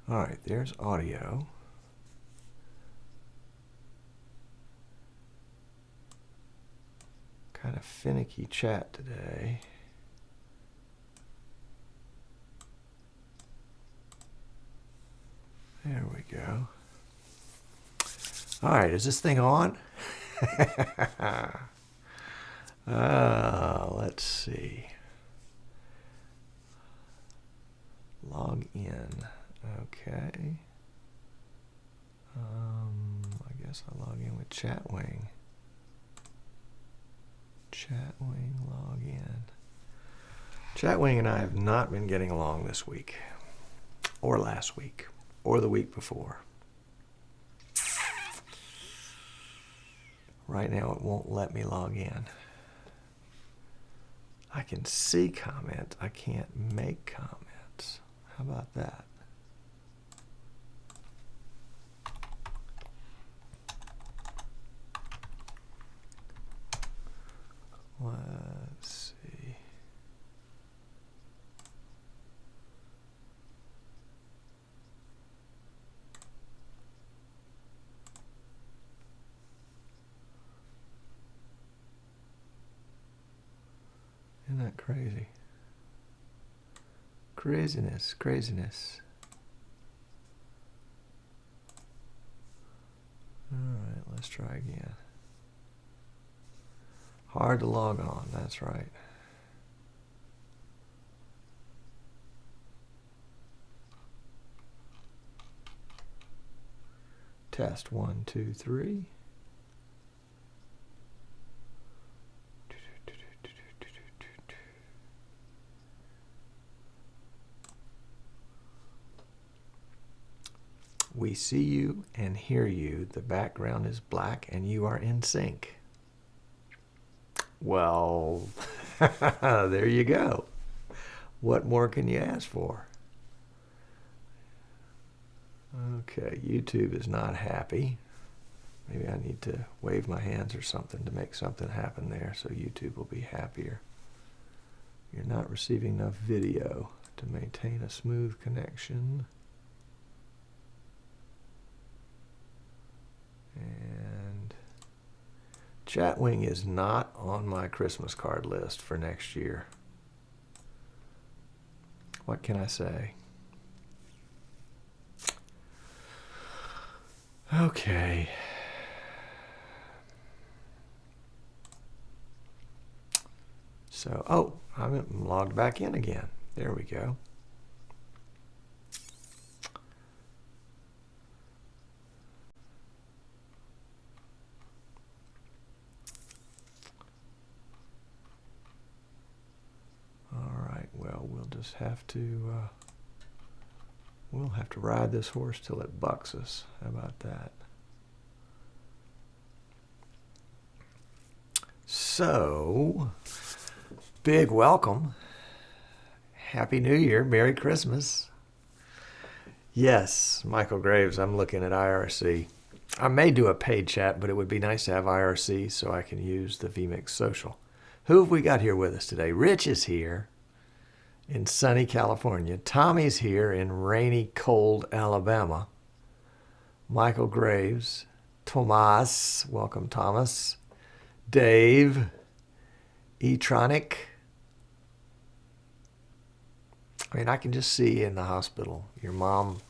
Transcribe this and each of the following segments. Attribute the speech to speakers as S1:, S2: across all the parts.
S1: All right, there's audio. Kind of finicky chat today. There we go. All right, is this thing on? Let's see. Log in. Okay. I guess I'll log in with Chatwing. Chatwing, log in. Chatwing and I have not been getting along this week, or last week, or the week before. Right now it won't let me log in. I can see comments, I can't make comments. How about that? Let's see. Isn't that crazy? Craziness, craziness. All right, let's try again. Hard to log on, that's right. Test 1, 2, 3. We see you and hear you. The background is black and you are in sync. Well, there you go. What more can you ask for? Okay, YouTube is not happy. Maybe I need to wave my hands or something to make something happen there so YouTube will be happier. You're not receiving enough video to maintain a smooth connection. And Chatwing is not on my Christmas card list for next year. What can I say? Okay. So, oh, I'm logged back in again. There we go. Well, we'll just have to we'll have to ride this horse till it bucks us. How about that? So, big welcome. Happy New Year. Merry Christmas. Yes, Michael Graves, I'm looking at IRC. I may do a paid chat, but it would be nice to have IRC so I can use the vMix Social. Who have we got here with us today? Rich is here in sunny California. Tommy's here in rainy, cold Alabama. Michael Graves. Tomas. Welcome, Thomas. Dave. Etronic. I mean, I can just see in the hospital your mom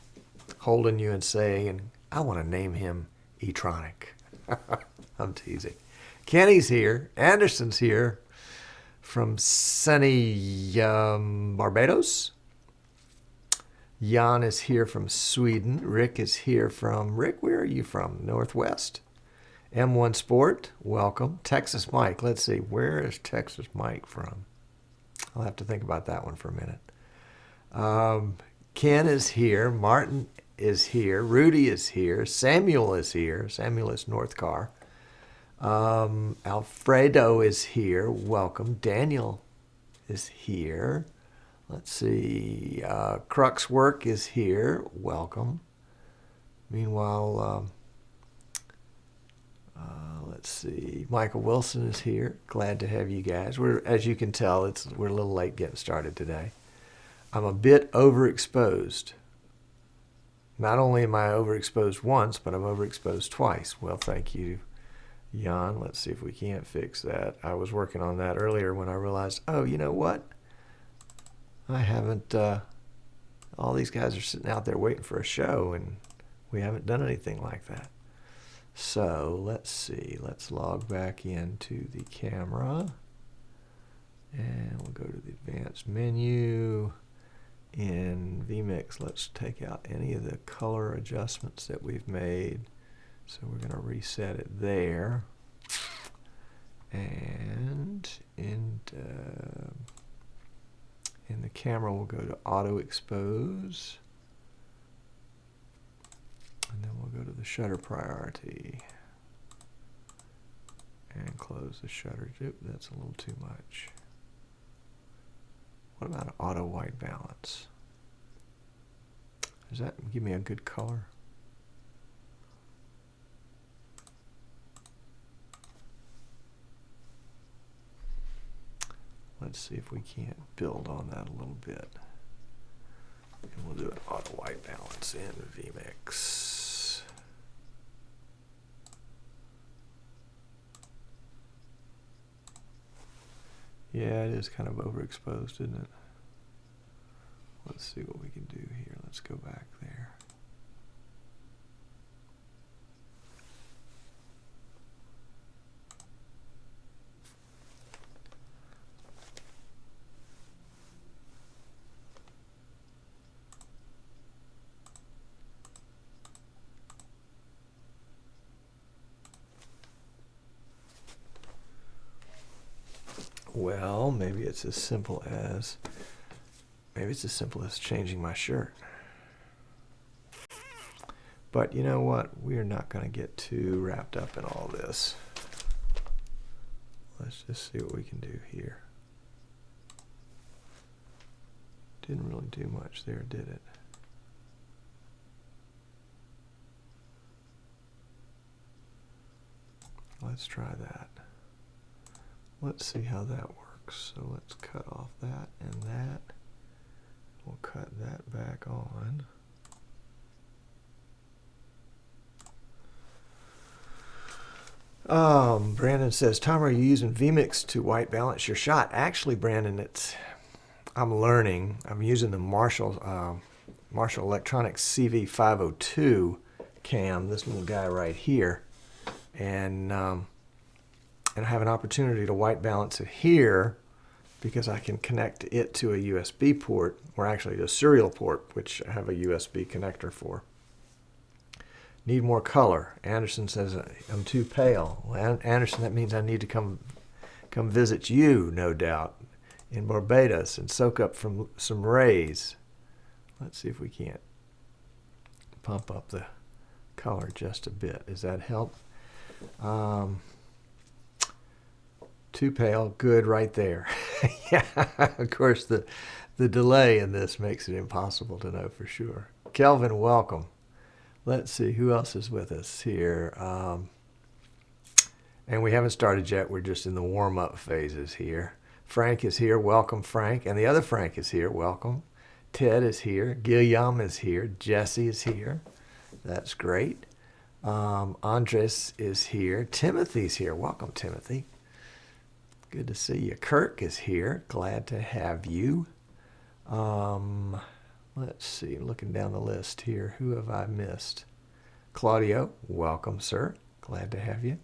S1: holding you and saying, I want to name him Etronic. I'm teasing. Kenny's here. Anderson's here from sunny Barbados. Jan is here from Sweden. Rick is here from, Rick, where are you from? Northwest. M1 Sport, welcome. Texas Mike, let's see, where is Texas Mike from? I'll have to think about that one for a minute. Ken is here. Martin is here. Rudy is here. Samuel is here. Samuel is Northcar. Alfredo is here. Welcome. Daniel is here. Let's see. Crux Work is here. Welcome. Meanwhile, let's see. Michael Wilson is here. Glad to have you guys. As you can tell, we're a little late getting started today. I'm a bit overexposed. Not only am I overexposed once, but I'm overexposed twice. Well, thank you, Jan. Let's see if we can't fix that. I was working on that earlier when I realized, oh, you know what? I haven't, all these guys are sitting out there waiting for a show, and we haven't done anything like that. So let's see. Let's log back into the camera, and we'll go to the advanced menu. In vMix, let's take out any of the color adjustments that we've made. So we're going to reset it there. And in the camera, we'll go to auto expose. And then we'll go to the shutter priority. And close the shutter. Oop, that's a little too much. What about an auto white balance? Does that give me a good color? Let's see if we can't build on that a little bit. And we'll do an auto white balance in vMix. Yeah, it is kind of overexposed, isn't it? Let's see what we can do here. Let's go back there. Well, maybe it's as simple as changing my shirt. But you know what? We're not going to get too wrapped up in all this. Let's just see what we can do here. Didn't really do much there, did it? Let's try that. Let's see how that works. So let's cut off that and that. We'll cut that back on. Brandon says, Tom, are you using vMix to white balance your shot? Actually, Brandon, I'm learning. I'm using the Marshall Electronics CV502 cam, this little guy right here, and I have an opportunity to white balance it here because I can connect it to a USB port, or actually a serial port, which I have a USB connector for. Need more color. Anderson says, I'm too pale. Well, Anderson, that means I need to come visit you, no doubt, in Barbados and soak up from some rays. Let's see if we can't pump up the color just a bit. Does that help? Too pale, good right there. Yeah, of course, the delay in this makes it impossible to know for sure. Kelvin, welcome. Let's see, who else is with us here? And we haven't started yet. We're just in the warm-up phases here. Frank is here. Welcome, Frank. And the other Frank is here. Welcome. Ted is here. Guillaume is here. Jesse is here. That's great. Andres is here. Timothy's here. Welcome, Timothy. Good to see you. Kirk is here. Glad to have you. Let's see. Looking down the list here. Who have I missed? Claudio. Welcome, sir. Glad to have you.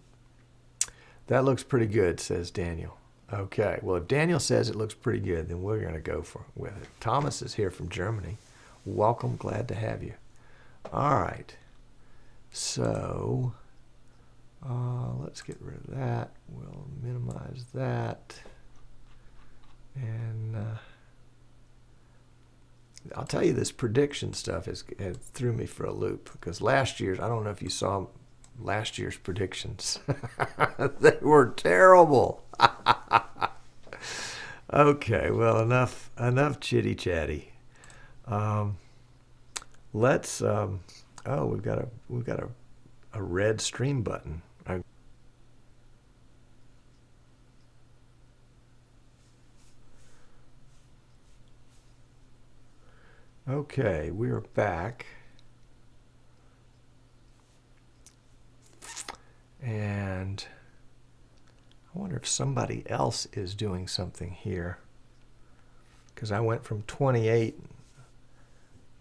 S1: That looks pretty good, says Daniel. Okay. Well, if Daniel says it looks pretty good, then we're going to go with it. Thomas is here from Germany. Welcome. Glad to have you. All right. So let's get rid of that. We'll minimize that. And I'll tell you, this prediction stuff it threw me for a loop, because last year's, I don't know if you saw last year's predictions. They were terrible. Okay, well, enough chitty chatty. Let's oh, we've got a red stream button. Okay, we're back. And I wonder if somebody else is doing something here, because I went from 28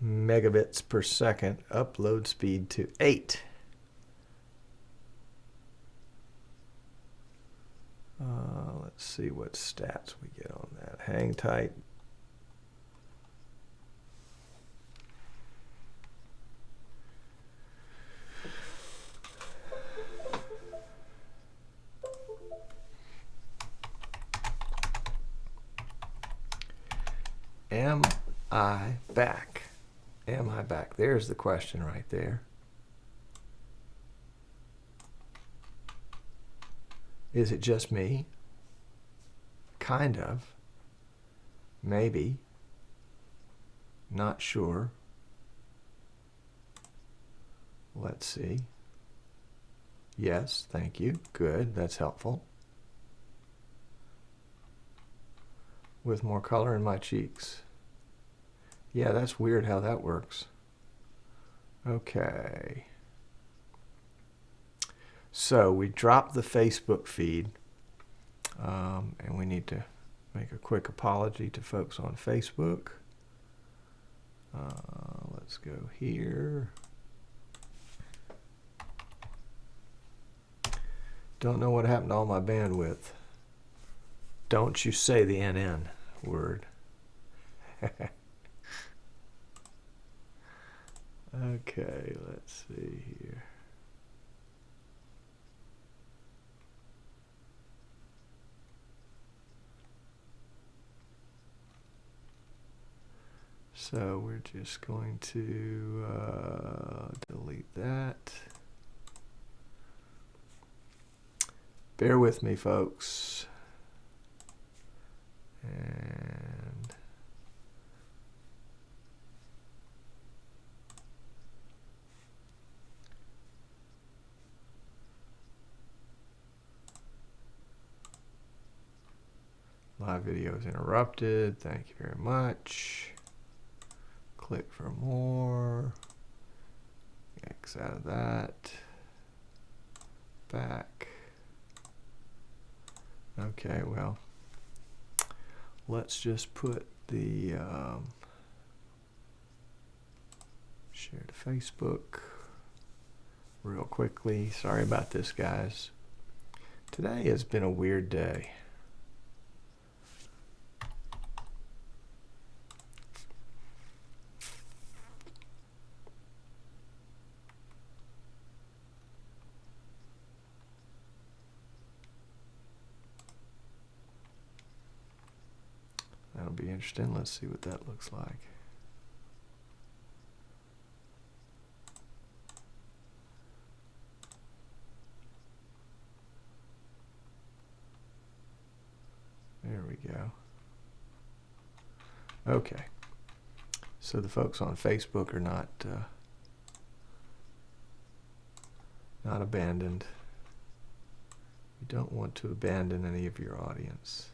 S1: megabits per second upload speed to 8. Let's see what stats we get on that. Hang tight. Am I back? Am I back? There's the question right there. Is it just me? Kind of. Maybe. Not sure. Let's see. Yes, thank you. Good, that's helpful. With more color in my cheeks. Yeah, that's weird how that works. Okay. So we dropped the Facebook feed, and we need to make a quick apology to folks on Facebook. Let's go here. Don't know what happened to all my bandwidth. Don't you say the NN word. Okay, let's see here. So we're just going to delete that. Bear with me, folks. And live video is interrupted. Thank you very much. Click for more. X out of that. Back. Okay, well, let's just put the share to Facebook real quickly. Sorry about this, guys. Today has been a weird day. That'll be interesting. Let's see what that looks like. There we go. Okay. So the folks on Facebook are not abandoned. You don't want to abandon any of your audience.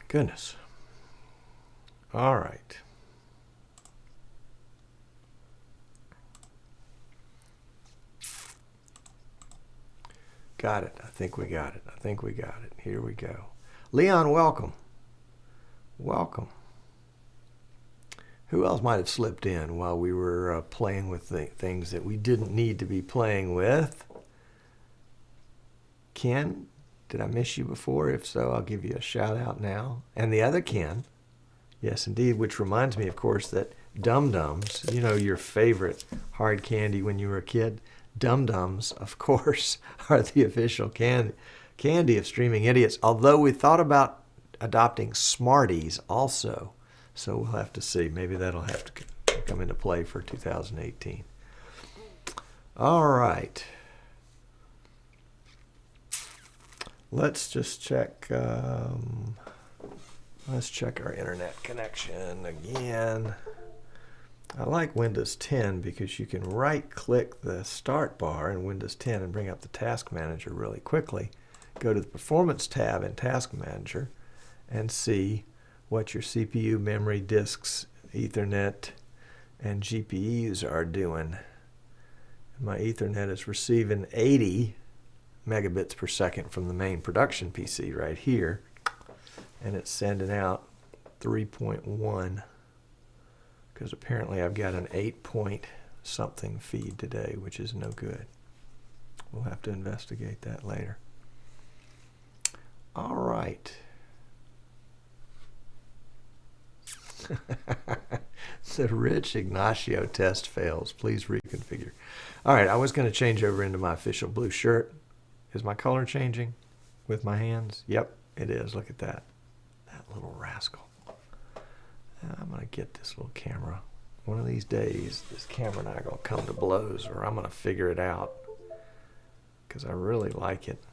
S1: Goodness. All right. Got it. I think we got it. I think we got it. Here we go. Leon, welcome. Welcome. Who else might have slipped in while we were playing with things that we didn't need to be playing with? Ken, did I miss you before? If so, I'll give you a shout out now. And the other Ken, yes indeed, which reminds me, of course, that Dum Dums, you know, your favorite hard candy when you were a kid, Dum Dums, of course, are the official candy of Streaming Idiots, although we thought about adopting Smarties also. So we'll have to see. Maybe that'll have to come into play for 2018. All right. Let's just check. Let's check our internet connection again. I like Windows 10 because you can right-click the start bar in Windows 10 and bring up the Task Manager really quickly. Go to the Performance tab in Task Manager and see what your CPU, memory, disks, Ethernet and GPUs are doing. My Ethernet is receiving 80 megabits per second from the main production PC right here, and it's sending out 3.1 because apparently I've got an 8 point something feed today, which is no good. We'll have to investigate that later. All right. The Rich Ignacio test fails. Please reconfigure. All right, I was going to change over into my official blue shirt. Is my color changing with my hands? Yep, it is. Look at that. That little rascal. I'm going to get this little camera. One of these days, this camera and I are going to come to blows, or I'm going to figure it out because I really like it,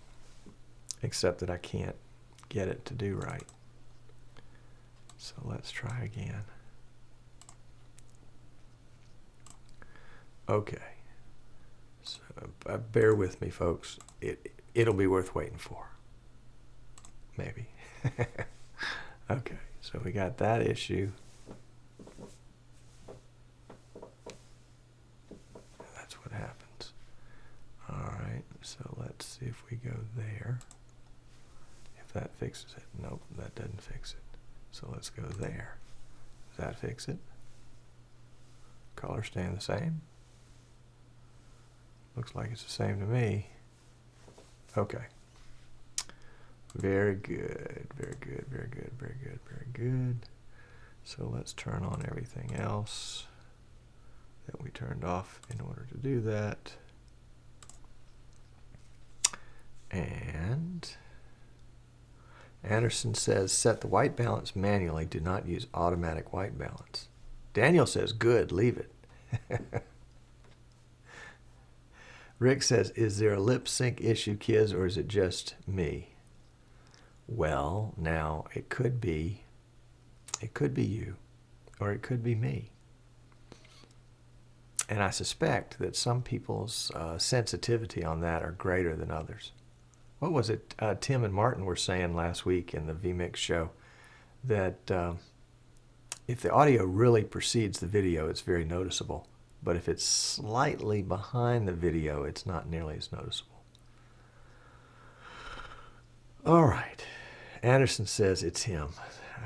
S1: except that I can't get it to do right. So let's try again. Okay. So bear with me, folks. It'll be worth waiting for. Maybe. Okay, so we got that issue. That's what happens. All right, so let's see if we go there. If that fixes it. Nope, that doesn't fix it. So let's go there. Does that fix it? Color staying the same? Looks like it's the same to me. Okay. Very good, very good, very good, very good, very good. So let's turn on everything else that we turned off in order to do that. And Anderson says, set the white balance manually. Do not use automatic white balance. Daniel says, good, leave it. Rick says, is there a lip sync issue, kids, or is it just me? Well, now, it could be you, or it could be me. And I suspect that some people's sensitivity on that are greater than others. What was it Tim and Martin were saying last week in the vMix show? That if the audio really precedes the video, it's very noticeable. But if it's slightly behind the video, it's not nearly as noticeable. All right. Anderson says it's him.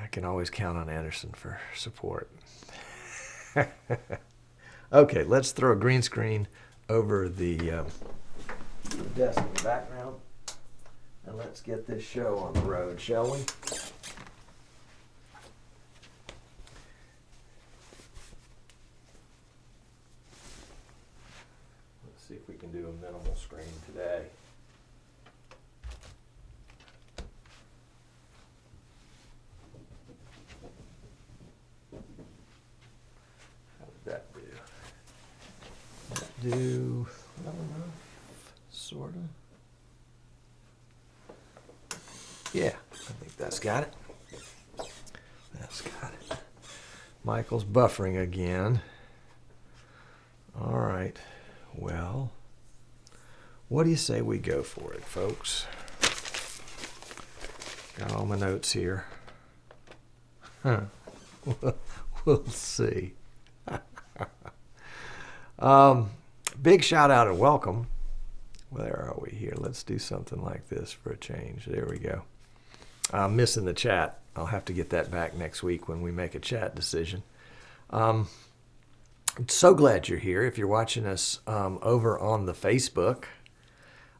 S1: I can always count on Anderson for support. Okay, let's throw a green screen over the desk in the background. And let's get this show on the road, shall we? Let's see if we can do a minimal screen today. How did that do? That do well enough, sort of. Yeah, I think that's got it. That's got it. Michael's buffering again. All right. Well, what do you say we go for it, folks? Got all my notes here. Huh. We'll see. Big shout out and welcome. Where are we here? Let's do something like this for a change. There we go. I'm missing the chat. I'll have to get that back next week when we make a chat decision. I'm so glad you're here. If you're watching us over on the Facebook,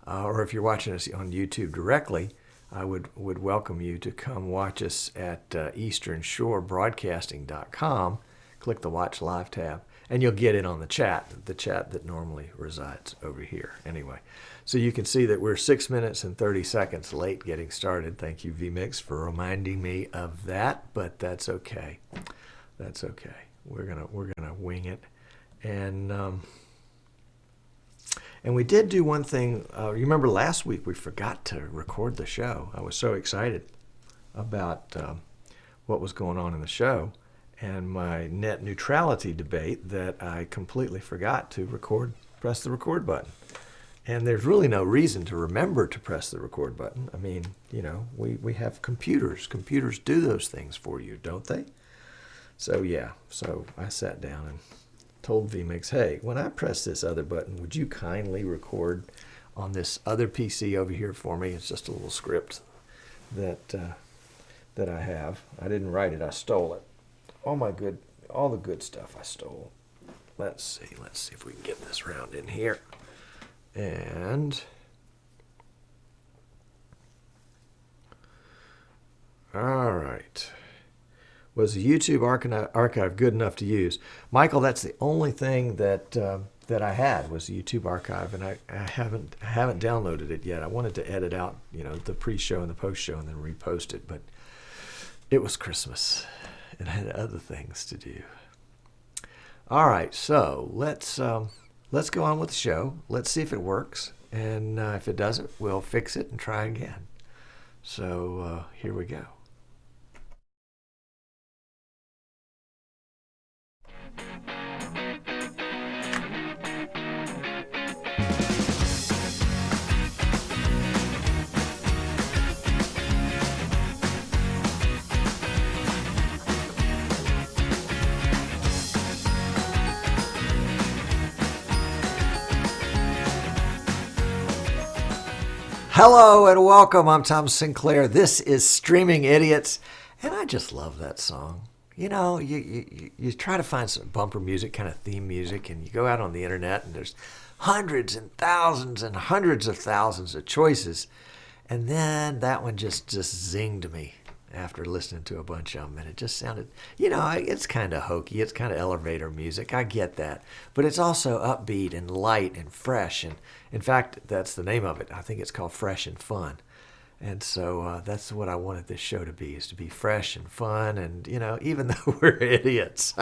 S1: or if you're watching us on YouTube directly, I would welcome you to come watch us at easternshorebroadcasting.com. Click the Watch Live tab, and you'll get in on the chat that normally resides over here. Anyway, so you can see that we're 6 minutes and 30 seconds late getting started. Thank you, vMix, for reminding me of that, but that's okay. That's okay. We're gonna wing it, and we did do one thing. You remember last week we forgot to record the show. I was so excited about what was going on in the show and my net neutrality debate that I completely forgot to press the record button. And there's really no reason to remember to press the record button. I mean, you know, we have computers. Computers do those things for you, don't they? So yeah, so I sat down and told vMix, hey, when I press this other button, would you kindly record on this other PC over here for me? It's just a little script that that I have. I didn't write it, I stole it. All the good stuff I stole. Let's see if we can get this round in here. And all right. Was the YouTube archive good enough to use? Michael, that's the only thing that that I had was the YouTube archive, and I haven't downloaded it yet. I wanted to edit out, the pre-show and the post-show and then repost it, but it was Christmas and I had other things to do. All right, so let's go on with the show. Let's see if it works, and if it doesn't, we'll fix it and try again. So here we go. Hello and welcome. I'm Tom Sinclair. This is Streaming Idiots, and I just love that song. You try to find some bumper music, kind of theme music, and you go out on the internet, and there's hundreds and hundreds of thousands of choices, and then that one just zinged me after listening to a bunch of them, and it just sounded, it's kind of hokey, it's kind of elevator music, I get that, but it's also upbeat and light and fresh, and in fact, that's the name of it. I think it's called Fresh and Fun, and so that's what I wanted this show to be, is to be fresh and fun, and, even though we're idiots.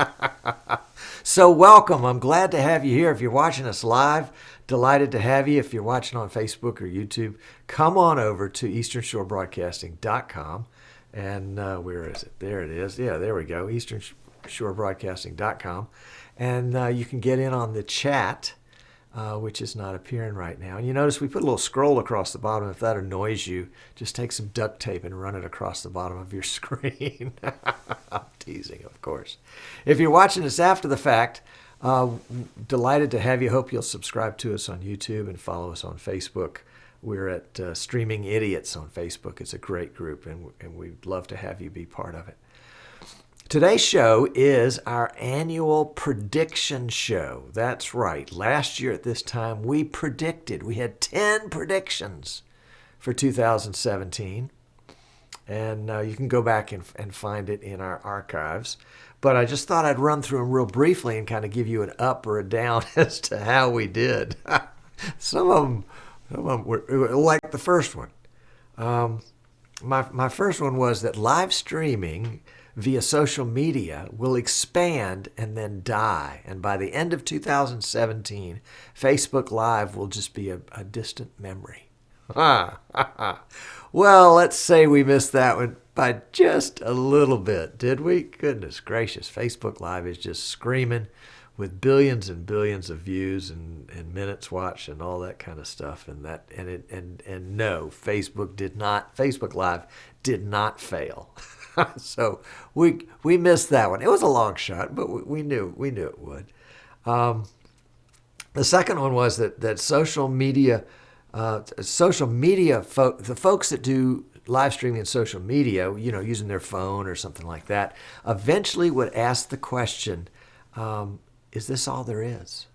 S1: So welcome, I'm glad to have you here. If you're watching us live, delighted to have you. If you're watching on Facebook or YouTube, come on over to easternshorebroadcasting.com. And where is it? There it is. Yeah, there we go. easternshorebroadcasting.com. And you can get in on the chat, which is not appearing right now. And you notice we put a little scroll across the bottom. If that annoys you, just take some duct tape and run it across the bottom of your screen. I'm teasing, of course. If you're watching us after the fact, delighted to have you. Hope you'll subscribe to us on YouTube and follow us on Facebook. We're at Streaming Idiots on Facebook. It's a great group, and we'd love to have you be part of it. Today's show is our annual prediction show. That's right. Last year at this time, we had 10 predictions for 2017. And you can go back and find it in our archives. But I just thought I'd run through them real briefly and kind of give you an up or a down as to how we did. Some of them were like the first one. My first one was that live streaming via social media will expand and then die. And by the end of 2017, Facebook Live will just be a distant memory. Well, let's say we missed that one by just a little bit, did we? Goodness gracious, Facebook Live is just screaming with billions and billions of views and minutes watched and all that kind of stuff. And no, Facebook Live did not fail. So we missed that one. It was a long shot, but we knew it would. The second one was that social media, the folks that do live streaming and social media, using their phone or something like that, eventually would ask the question, is this all there is?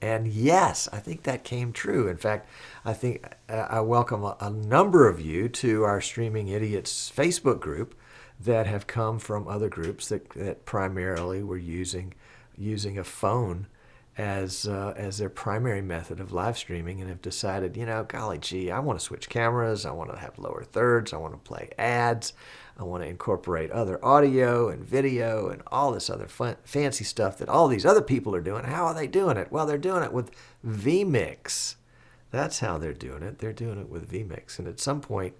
S1: And yes, I think that came true. In fact, I think I welcome a number of you to our Streaming Idiots Facebook group that have come from other groups that primarily were using a phone as their primary method of live streaming, and have decided, golly gee, I want to switch cameras, I want to have lower thirds, I want to play ads, I want to incorporate other audio and video and all this other fancy stuff that all these other people are doing. How are they doing it? Well, they're doing it with vMix. That's how they're doing it. They're doing it with vMix. And at some point,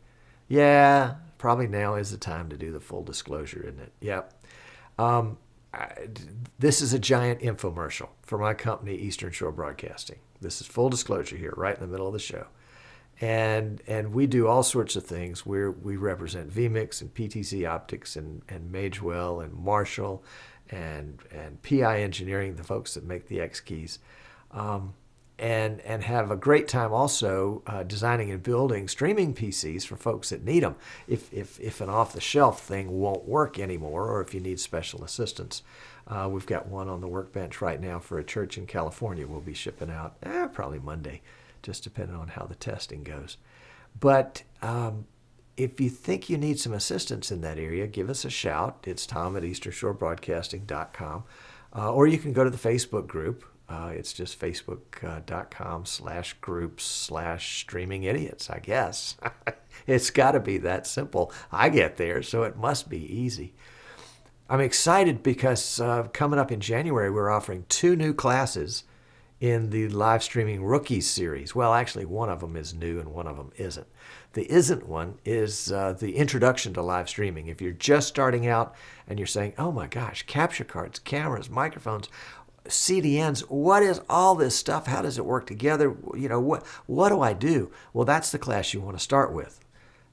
S1: yeah, probably now is the time to do the full disclosure, isn't it? Yep. This is a giant infomercial for my company, Eastern Shore Broadcasting. This is full disclosure here, right in the middle of the show. And we do all sorts of things where we represent vMix and PTZ Optics and Magewell and Marshall and PI Engineering, the folks that make the X keys, and have a great time also designing and building streaming PCs for folks that need them. If an off-the-shelf thing won't work anymore, or if you need special assistance, we've got one on the workbench right now for a church in California. We'll be shipping out probably Monday, just depending on how the testing goes. But if you think you need some assistance in that area, give us a shout. It's Tom at EasternShoreBroadcasting.com. Or you can go to the Facebook group. It's just facebook.com/groups/streaming idiots, I guess. It's got to be that simple. I get there, so it must be easy. I'm excited because coming up in January, we're offering 2 new classes in the live streaming rookies series. Well, actually, one of them is new and one of them isn't. The isn't one is the introduction to live streaming. If you're just starting out and you're saying, oh my gosh, capture cards, cameras, microphones, CDNs, what is all this stuff? How does it work together? You know, what do I do? Well, that's the class you want to start with.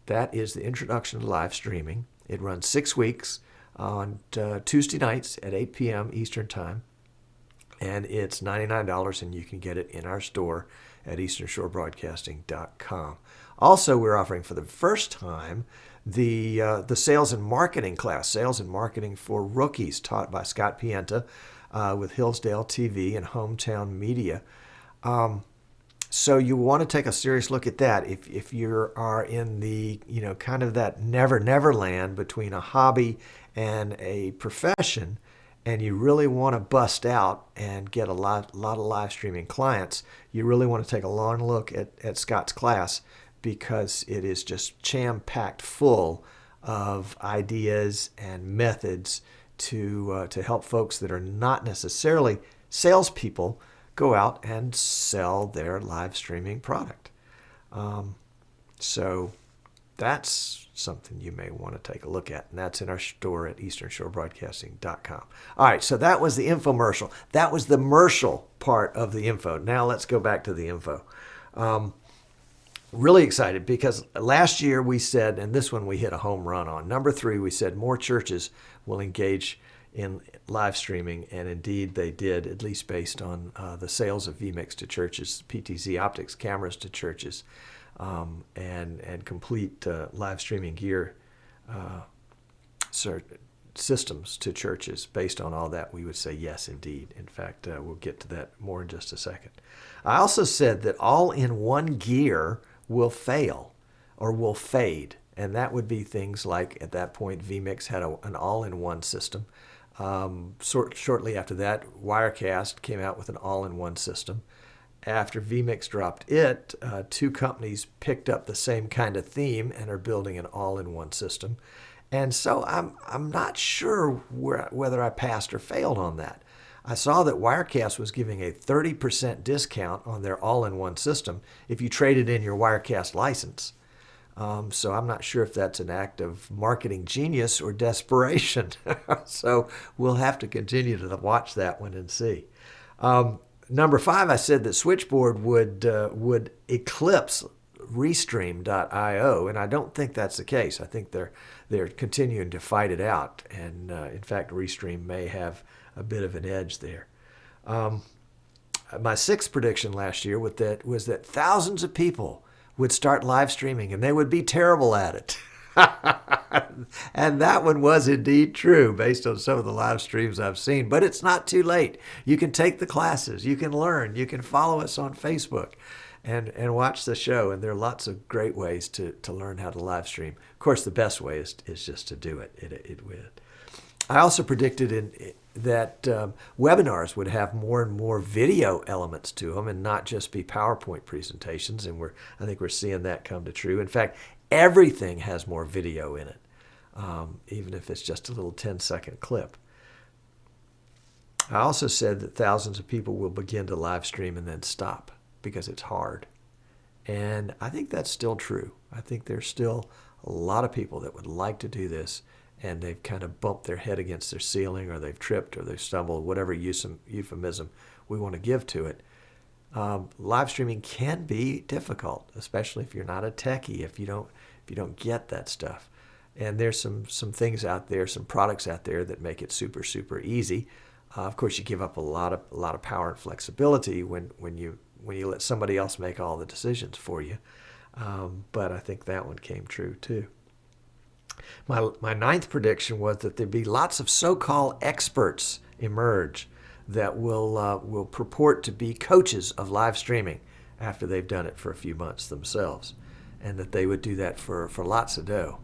S1: That is the introduction to live streaming. It runs 6 weeks on Tuesday nights at 8 p.m. Eastern Time. And it's $99, and you can get it in our store at EasternShoreBroadcasting.com. Also, we're offering for the first time the sales and marketing class, sales and marketing for rookies, taught by Scott Pienta with Hillsdale TV and Hometown Media. So you want to take a serious look at that. If you are in the, kind of that never land between a hobby and a profession, and you really want to bust out and get a lot of live streaming clients, you really want to take a long look at Scott's class, because it is just jam-packed full of ideas and methods to help folks that are not necessarily salespeople go out and sell their live streaming product. So that's something you may want to take a look at, and that's in our store at EasternShoreBroadcasting.com. All right, so that was the infomercial. That was the mercial part of the info. Now let's go back to the info. Really excited because last year we said, and this one we hit a home run on, number 3, we said more churches will engage in live streaming, and indeed they did, at least based on the sales of vMix to churches, PTZ Optics cameras to churches, and complete live streaming gear systems to churches. Based on all that, we would say yes, indeed. In fact, we'll get to that more in just a second. I also said that all-in-one gear will fail or will fade, and that would be things like, at that point, vMix had an all-in-one system. Shortly after that, Wirecast came out with an all-in-one system. After vMix dropped it, 2 companies picked up the same kind of theme and are building an all-in-one system. And so I'm not sure whether I passed or failed on that. I saw that Wirecast was giving a 30% discount on their all-in-one system if you traded in your Wirecast license. So I'm not sure if that's an act of marketing genius or desperation. So we'll have to continue to watch that one and see. Number 5, I said that Switchboard would eclipse Restream.io, and I don't think that's the case. I think they're continuing to fight it out, and in fact, Restream may have a bit of an edge there. My 6th prediction last year was that thousands of people would start live streaming, and they would be terrible at it. And that one was indeed true based on some of the live streams I've seen. But it's not too late. You can take the classes. You can learn. You can follow us on Facebook and watch the show. And there are lots of great ways to learn how to live stream. Of course, the best way is just to do it. I also predicted that webinars would have more and more video elements to them and not just be PowerPoint presentations. And I think we're seeing that come to true. In fact, everything has more video in it, even if it's just a little 10-second clip. I also said that thousands of people will begin to live stream and then stop because it's hard. And I think that's still true. I think there's still a lot of people that would like to do this, and they've kind of bumped their head against their ceiling, or they've tripped, or they've stumbled, whatever euphemism we want to give to it. Live streaming can be difficult, especially if you're not a techie, if you don't get that stuff. And there's some things out there, some products out there that make it super, super easy. Of course, you give up a lot of power and flexibility when you let somebody else make all the decisions for you. But I think that one came true too. My ninth prediction was that there'd be lots of so-called experts emerge that will purport to be coaches of live streaming after they've done it for a few months themselves, and that they would do that for lots of dough.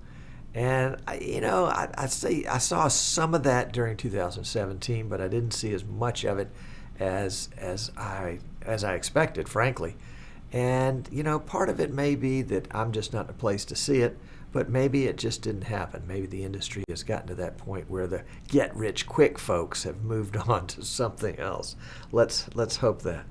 S1: And I saw some of that during 2017, but I didn't see as much of it as I expected, frankly. And part of it may be that I'm just not in a place to see it, but maybe it just didn't happen. Maybe the industry has gotten to that point where the get-rich-quick folks have moved on to something else. Let's hope that.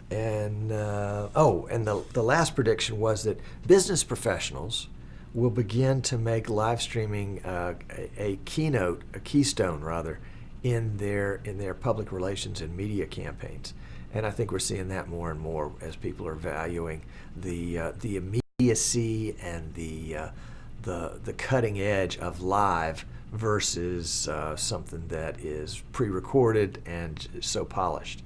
S1: And the last prediction was that business professionals will begin to make live streaming a keystone rather, in their public relations and media campaigns. And I think we're seeing that more and more as people are valuing the immediacy and the cutting edge of live versus something that is pre-recorded and so polished.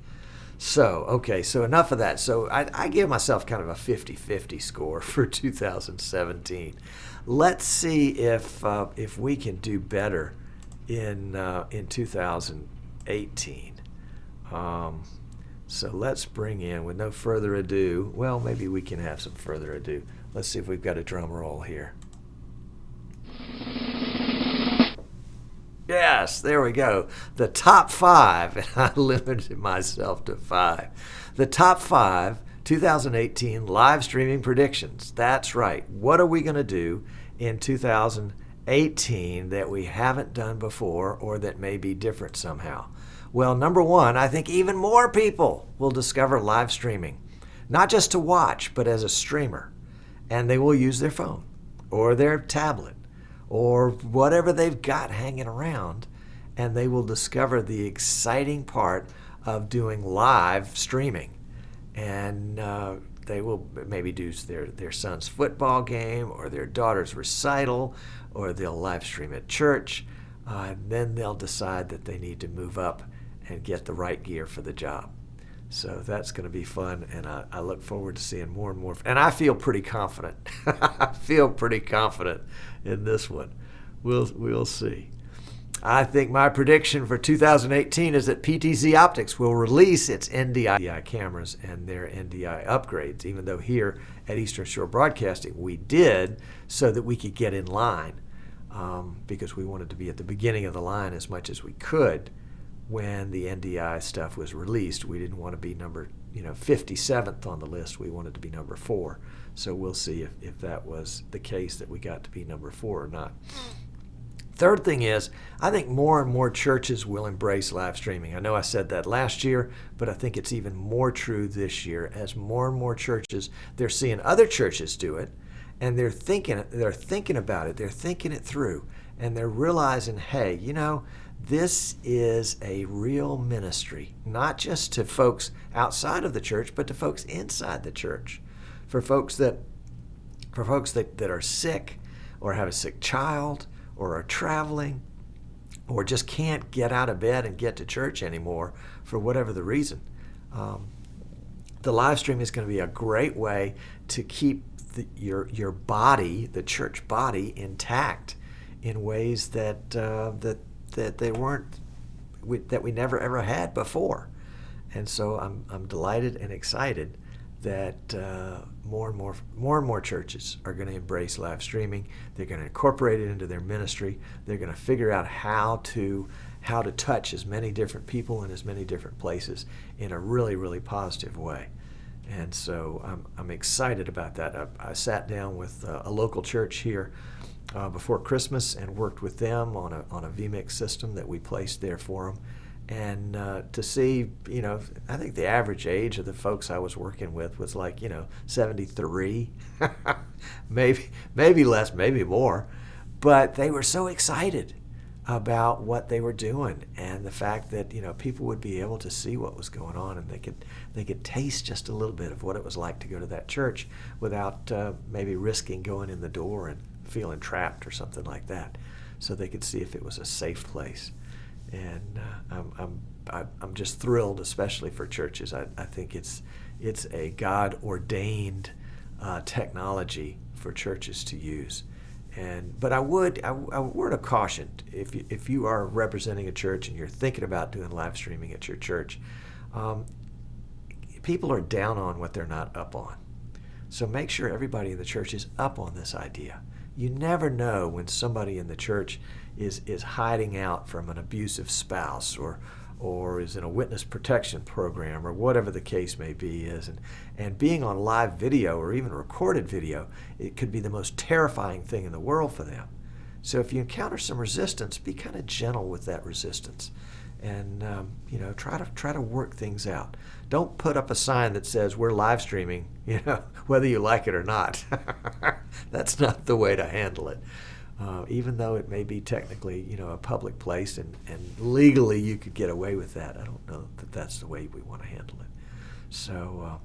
S1: So enough of that. So I give myself kind of a 50-50 score for 2017. Let's see if we can do better in 2018. So let's bring in, with no further ado, well, maybe we can have some further ado. Let's see if we've got a drum roll here. Yes, there we go. The top 5, and I limited myself to 5. The top 5 2018 live streaming predictions. That's right. What are we going to do in 2018 that we haven't done before or that may be different somehow? Well, number 1, I think even more people will discover live streaming, not just to watch, but as a streamer. And they will use their phone or their tablet or whatever they've got hanging around, and they will discover the exciting part of doing live streaming. And they will maybe do their son's football game or their daughter's recital, or they'll live stream at church. Then they'll decide that they need to move up and get the right gear for the job. So that's going to be fun, and I look forward to seeing more and more. And I feel pretty confident. I feel pretty confident in this one. We'll see. I think my prediction for 2018 is that PTZ Optics will release its NDI cameras and their NDI upgrades, even though here at Eastern Shore Broadcasting we did so that we could get in line, because we wanted to be at the beginning of the line as much as we could. When the NDI stuff was released, we didn't want to be number 57th on the list. We wanted to be number 4. So we'll see if that was the case, that we got to be number 4 or not. Third thing is, I think more and more churches will embrace live streaming. I know I said that last year, but I think it's even more true this year, as more and more churches, they're seeing other churches do it, and they're thinking about it, they're thinking it through, and they're realizing, hey, this is a real ministry, not just to folks outside of the church, but to folks inside the church. For folks that are sick, or have a sick child, or are traveling, or just can't get out of bed and get to church anymore for whatever the reason. The live stream is going to be a great way to keep your body, the church body, intact in ways that we never ever had before. And so I'm delighted and excited that more and more churches are going to embrace live streaming. They're going to incorporate it into their ministry. They're going to figure out how to touch as many different people in as many different places in a really, really positive way. And so I'm excited about that. I sat down with a local church here before Christmas and worked with them on a vMix system that we placed there for them. And to see, I think the average age of the folks I was working with was 73, maybe less, maybe more. But they were so excited about what they were doing, and the fact that people would be able to see what was going on, and they could taste just a little bit of what it was like to go to that church without maybe risking going in the door and feeling trapped or something like that. So they could see if it was a safe place. And I'm just thrilled, especially for churches. I think it's a God-ordained technology for churches to use. But a word of caution: if you are representing a church and you're thinking about doing live streaming at your church, people are down on what they're not up on. So make sure everybody in the church is up on this idea. You never know when somebody in the church is hiding out from an abusive spouse or is in a witness protection program or whatever the case may be is. And being on live video or even recorded video, it could be the most terrifying thing in the world for them. So if you encounter some resistance, be kind of gentle with that resistance. And try to work things out. Don't put up a sign that says we're live streaming, whether you like it or not. That's not the way to handle it. Even though it may be technically, a public place and legally you could get away with that, I don't know that that's the way we want to handle it. So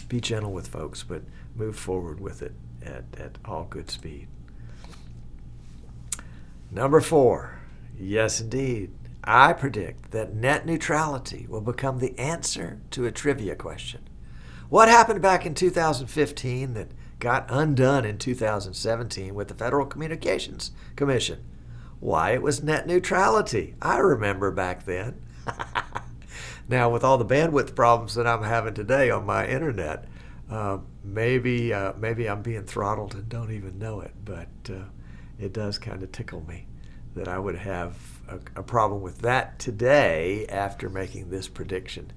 S1: be gentle with folks, but move forward with it at all good speed. Number 4, yes indeed. I predict that net neutrality will become the answer to a trivia question. What happened back in 2015 that got undone in 2017 with the Federal Communications Commission? Why, it was net neutrality. I remember back then. Now, with all the bandwidth problems that I'm having today on my internet, maybe I'm being throttled and don't even know it, but it does kind of tickle me that I would have a problem with that today after making this prediction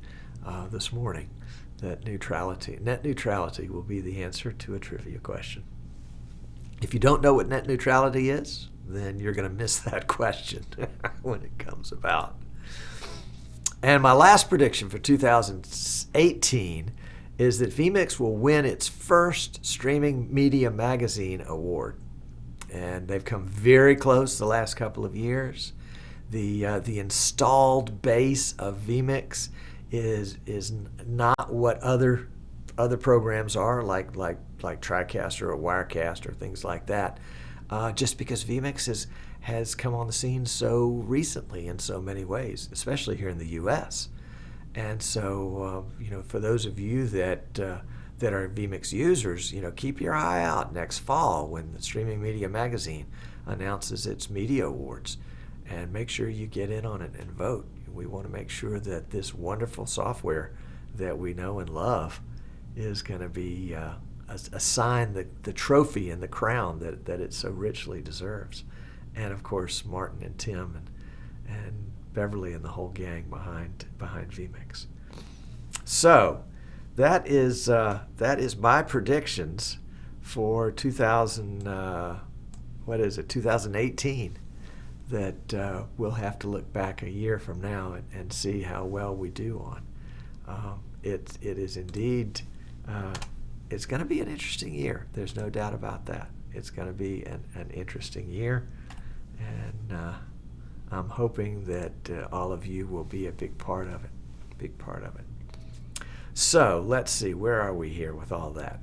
S1: this morning, that net neutrality will be the answer to a trivia question. If you don't know what net neutrality is, then you're going to miss that question when it comes about. And my last prediction for 2018 is that vMix will win its first Streaming Media Magazine award. And they've come very close the last couple of years. The installed base of vMix is not what other programs are, like TriCaster or Wirecast or things like that. Just because vMix has come on the scene so recently in so many ways, especially here in the U.S. And so, for those of you that are vMix users, keep your eye out next fall when the Streaming Media Magazine announces its media awards, and make sure you get in on it and vote. We want to make sure that this wonderful software that we know and love is going to be assigned the trophy and the crown that it so richly deserves. And of course, Martin and Tim and Beverly and the whole gang behind vMix. So that is my predictions for 2018 that we'll have to look back a year from now and see how well we do on. It is indeed, it's going to be an interesting year. There's no doubt about that. It's going to be an interesting year, and I'm hoping that all of you will be a big part of it. So let's see, where are we here with all that?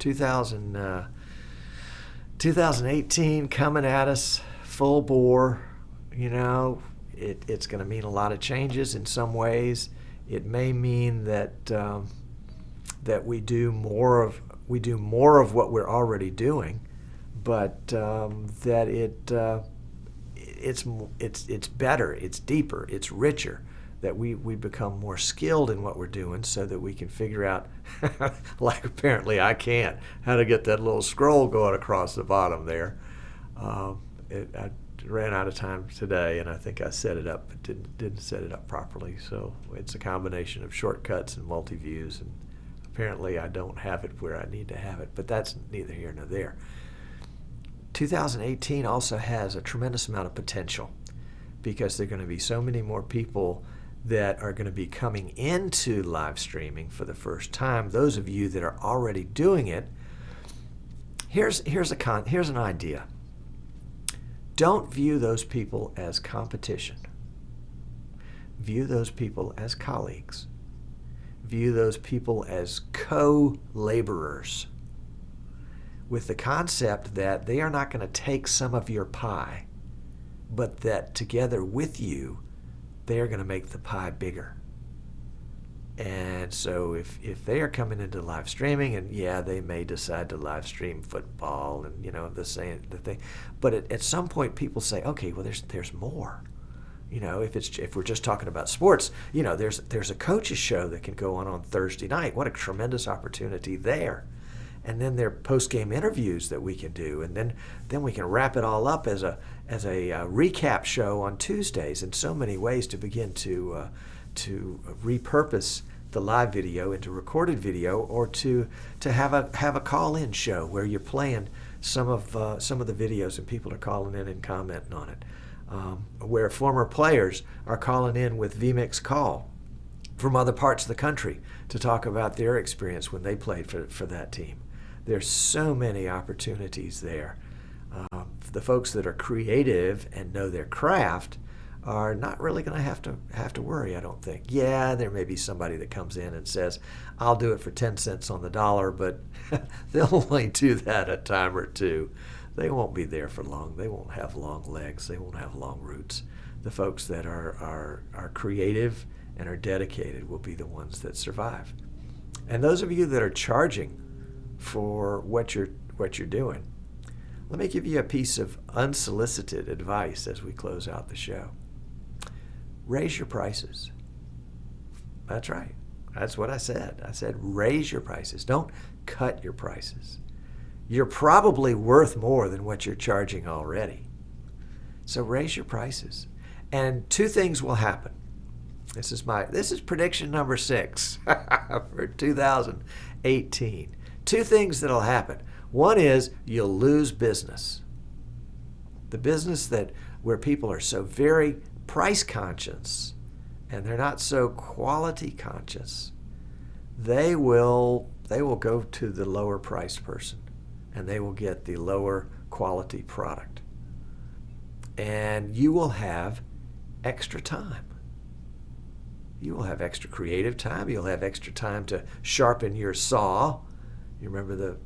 S1: 2018 coming at us full bore. It's going to mean a lot of changes in some ways. It may mean that that we do more of what we're already doing, but that it's better, it's deeper, it's richer. That we become more skilled in what we're doing so that we can figure out, like apparently I can't, how to get that little scroll going across the bottom there. I ran out of time today, and I think I set it up, but didn't set it up properly. So it's a combination of shortcuts and multi-views, and apparently I don't have it where I need to have it, but that's neither here nor there. 2018 also has a tremendous amount of potential because there are going to be so many more people that are going to be coming into live streaming for the first time. Those of you that are already doing it, here's an idea. don't view those people as competition. View those people as colleagues. View those people as co-laborers, with the concept that they are not going to take some of your pie, but that together with you, they are going to make the pie bigger. And so if they are coming into live streaming, and yeah, they may decide to live stream football and, the thing, but at some point people say, okay, well, there's more. If we're just talking about sports, there's a coach's show that can go on Thursday night. What a tremendous opportunity there. And then there are post-game interviews that we can do, and then we can wrap it all up as a recap show on Tuesdays. In so many ways to begin to repurpose the live video into recorded video, or to have a call-in show where you're playing some of the videos and people are calling in and commenting on it. Where former players are calling in with vMix Call from other parts of the country to talk about their experience when they played for that team. There's so many opportunities there. The folks that are creative and know their craft are not really going to have to worry, I don't think. Yeah, there may be somebody that comes in and says, I'll do it for 10 cents on the dollar, but they'll only do that a time or two. They won't be there for long. They won't have long legs. They won't have long roots. The folks that are creative and are dedicated will be the ones that survive. And those of you that are charging for what you're doing, let me give you a piece of unsolicited advice as we close out the show. Raise your prices. That's right. That's what I said. I said raise your prices. Don't cut your prices. You're probably worth more than what you're charging already. So raise your prices. And two things will happen. This is prediction number 6 for 2018. Two things that'll happen. One is you'll lose business. The business where people are so very price conscious and they're not so quality conscious, they will go to the lower price person and they will get the lower quality product. And you will have extra time. You will have extra creative time. You'll have extra time to sharpen your saw. You remember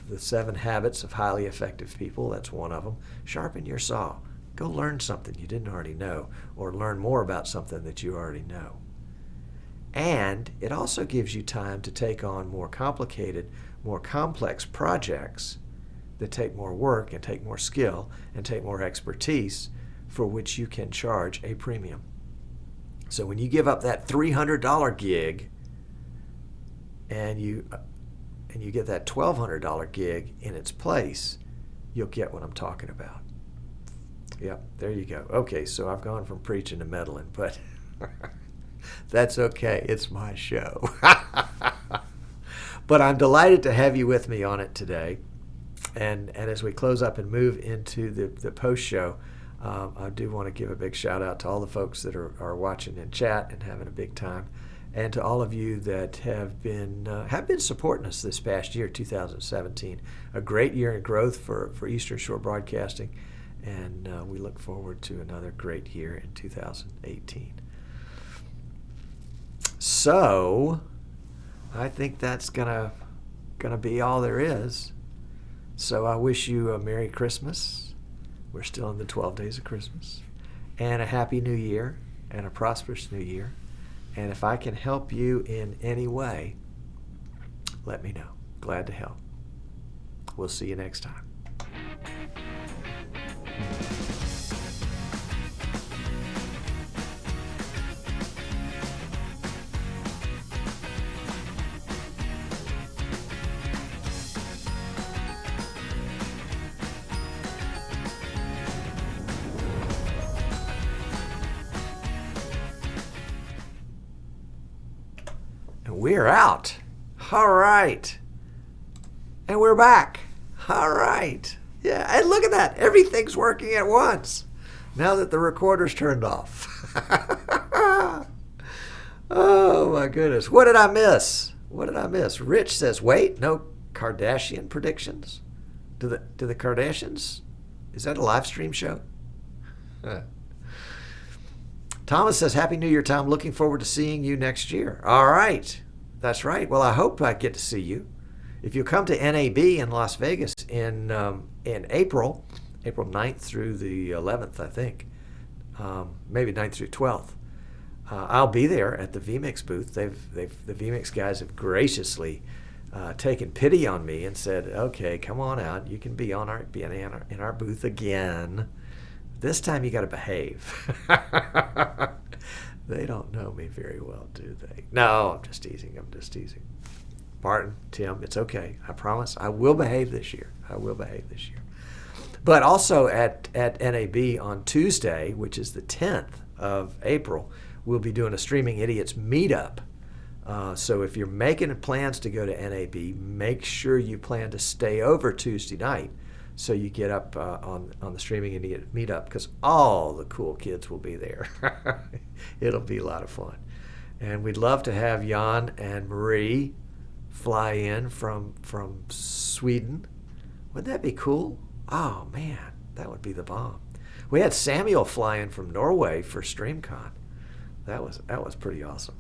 S1: the 7 habits of highly effective people? That's one of them. Sharpen your saw. Go learn something you didn't already know, or learn more about something that you already know. And it also gives you time to take on more complicated, more complex projects that take more work and take more skill and take more expertise, for which you can charge a premium. So when you give up that $300 gig and you get that $1,200 gig in its place, you'll get what I'm talking about. Yep, there you go. Okay, so I've gone from preaching to meddling, but that's okay. It's my show. But I'm delighted to have you with me on it today. And as we close up and move into the post-show, I do want to give a big shout out to all the folks that are watching in chat and having a big time, and to all of you that have been supporting us this past year, 2017. A great year in growth for Eastern Shore Broadcasting, and we look forward to another great year in 2018. So I think that's gonna be all there is. So I wish you a Merry Christmas. We're still in the 12 days of Christmas. And a Happy New Year and a prosperous New Year. And if I can help you in any way, let me know. Glad to help. We'll see you next time. We're out. All right. And we're back. All right. Yeah, and look at that. Everything's working at once now that the recorder's turned off. Oh, my goodness. What did I miss? Rich says, wait, no Kardashian predictions? Do the Kardashians, is that a live stream show? Thomas says, Happy New Year, Tom. Looking forward to seeing you next year. All right. That's right. Well, I hope I get to see you. If you come to NAB in Las Vegas in April 9th through the 11th, I think, maybe 9th through 12th, I'll be there at the vMix booth. The vMix guys have graciously taken pity on me and said, "Okay, come on out. You can be in our booth again. This time you got to behave." They don't know me very well, do they? No, I'm just teasing. Martin, Tim, it's okay. I promise I will behave this year. But also at NAB on Tuesday, which is the 10th of April, we'll be doing a Streaming Idiots meetup. So if you're making plans to go to NAB, make sure you plan to stay over Tuesday night so you get up on the Streaming Idiot meetup, because all the cool kids will be there. It'll be a lot of fun. And we'd love to have Jan and Marie fly in from Sweden. Wouldn't that be cool? Oh, man, that would be the bomb. We had Samuel fly in from Norway for StreamCon. That was pretty awesome.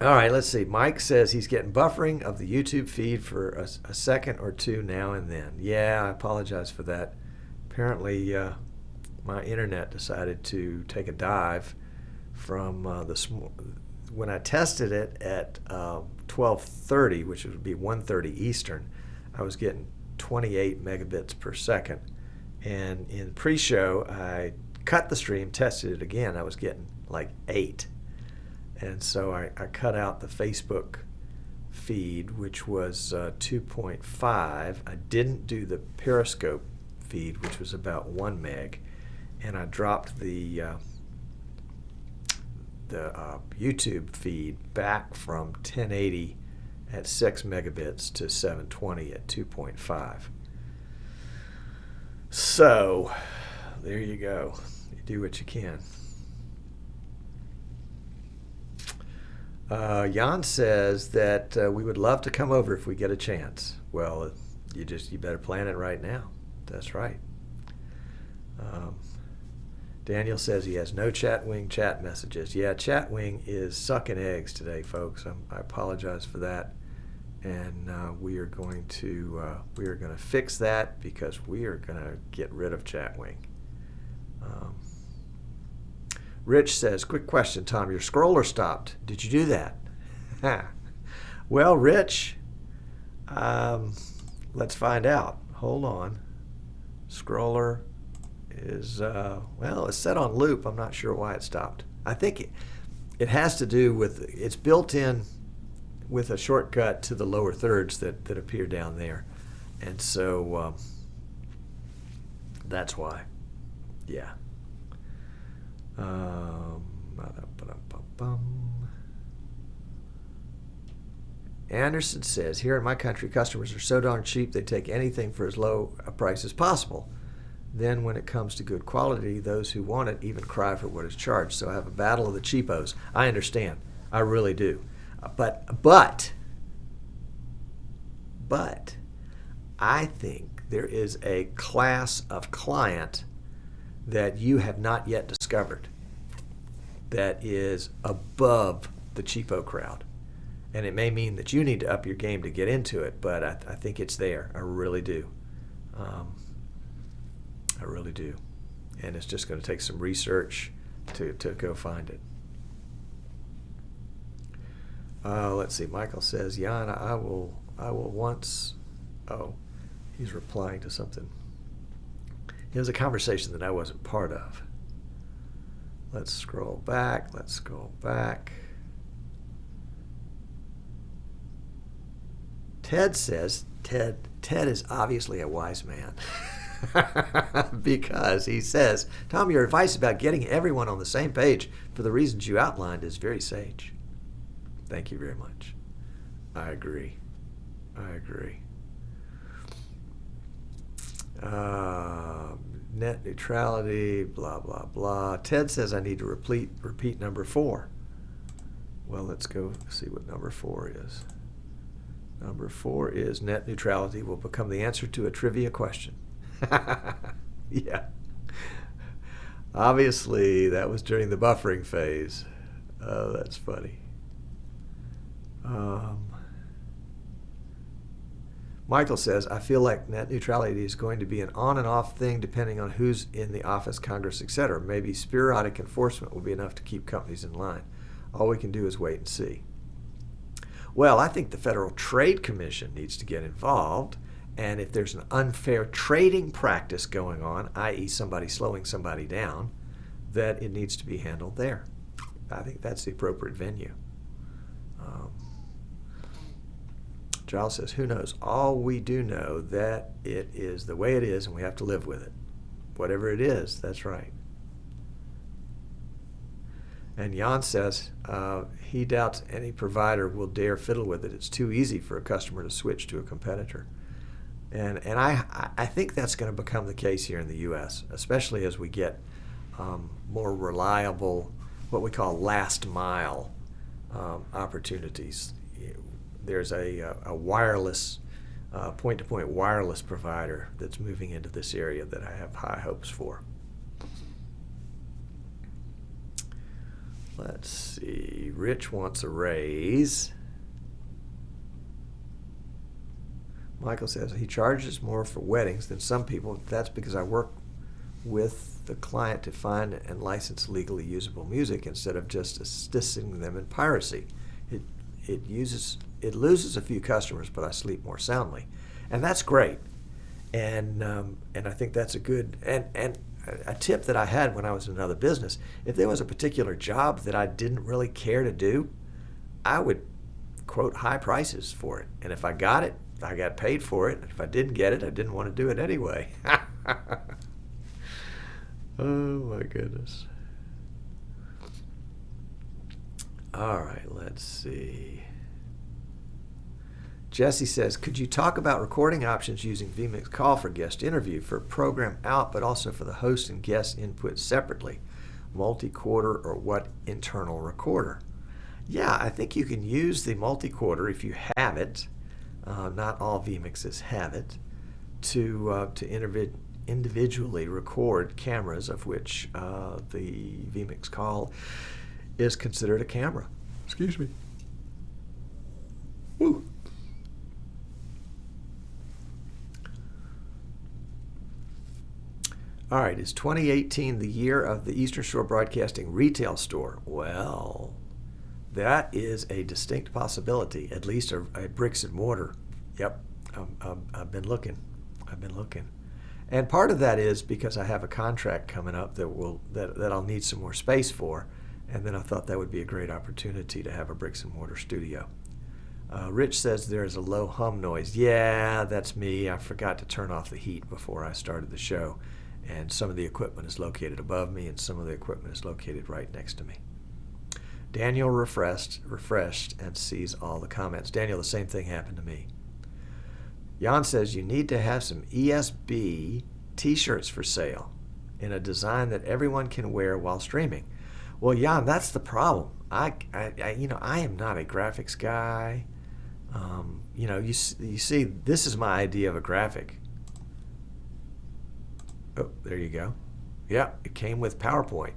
S1: All right, let's see. Mike says he's getting buffering of the YouTube feed for a second or two now and then. Yeah, I apologize for that. Apparently, my internet decided to take a dive from when I tested it at 12:30, which would be 1:30 Eastern. I was getting 28 megabits per second. And in pre-show, I cut the stream, tested it again. I was getting like 8. And so I cut out the Facebook feed, which was 2.5. I didn't do the Periscope feed, which was about 1 meg. And I dropped the YouTube feed back from 1080 at 6 megabits to 720 at 2.5. So there you go. You do what you can. Jan says that we would love to come over if we get a chance. Well, you better plan it right now. That's right. Daniel says he has no Chatwing chat messages. Yeah, Chatwing is sucking eggs today, folks. I apologize for that, and we are going to fix that, because we are going to get rid of Chatwing. Rich says, quick question, Tom. Your scroller stopped. Did you do that? Well, Rich, let's find out. Hold on. Scroller is, it's set on loop. I'm not sure why it stopped. I think it has to do with, it's built in with a shortcut to the lower thirds that appear down there. And so that's why. Yeah. Anderson says, here in my country, customers are so darn cheap they take anything for as low a price as possible. Then when it comes to good quality, those who want it even cry for what is charged. So I have a battle of the cheapos. I understand. I really do. But I think there is a class of client that you have not yet discovered that is above the cheapo crowd. And it may mean that you need to up your game to get into it, but I think it's there. I really do. I really do. And it's just going to take some research to go find it. Let's see. Michael says, Jan, I will once. Oh, he's replying to something. It was a conversation that I wasn't part of. Let's scroll back. Ted says, Ted is obviously a wise man. Because he says, Tom, your advice about getting everyone on the same page for the reasons you outlined is very sage. Thank you very much. I agree. Net neutrality, blah, blah, blah. Ted says I need to repeat number 4. Well, let's go see what number 4 is. Number 4 is net neutrality will become the answer to a trivia question. Yeah. Obviously, that was during the buffering phase. Oh, that's funny. Michael says, I feel like net neutrality is going to be an on and off thing depending on who's in the office, Congress, etc. Maybe sporadic enforcement will be enough to keep companies in line. All we can do is wait and see. Well, I think the Federal Trade Commission needs to get involved, and if there's an unfair trading practice going on, i.e. somebody slowing somebody down, that it needs to be handled there. I think that's the appropriate venue. Giles says, who knows? All we do know that it is the way it is and we have to live with it. Whatever it is, that's right. And Jan says he doubts any provider will dare fiddle with it. It's too easy for a customer to switch to a competitor. And I think that's going to become the case here in the U.S., especially as we get more reliable, what we call last mile opportunities. There's a wireless, point-to-point wireless provider that's moving into this area that I have high hopes for. Let's see, Rich wants a raise. Michael says he charges more for weddings than some people. That's because I work with the client to find and license legally usable music instead of just assisting them in piracy. It loses a few customers, but I sleep more soundly, and that's great. And I think that's a good and a tip that I had when I was in another business. If there was a particular job that I didn't really care to do, I would quote high prices for it, and if I got it, I got paid for it. If I didn't get it, I didn't want to do it anyway. Oh my goodness. All right, let's see. Jesse says, could you talk about recording options using vMix Call for guest interview for program out, but also for the host and guest input separately? Multi-quarter or what internal recorder? Yeah, I think you can use the multi-quarter if you have it. Not all vMixes have it, to individually record cameras, of which the vMix Call is considered a camera. Excuse me. Woo. All right, is 2018 the year of the Eastern Shore Broadcasting retail store? Well, that is a distinct possibility, at least a bricks and mortar. Yep, I've been looking. And part of that is because I have a contract coming up that I'll need some more space for, and then I thought that would be a great opportunity to have a bricks and mortar studio. Rich says there's a low hum noise. Yeah, that's me. I forgot to turn off the heat before I started the show, and some of the equipment is located above me and some of the equipment is located right next to me. Daniel refreshed and sees all the comments. Daniel, the same thing happened to me. Jan says you need to have some ESB t-shirts for sale in a design that everyone can wear while streaming. Well, Jan, that's the problem. I am not a graphics guy. You see, this is my idea of a graphic. Oh, there you go. Yeah, it came with PowerPoint.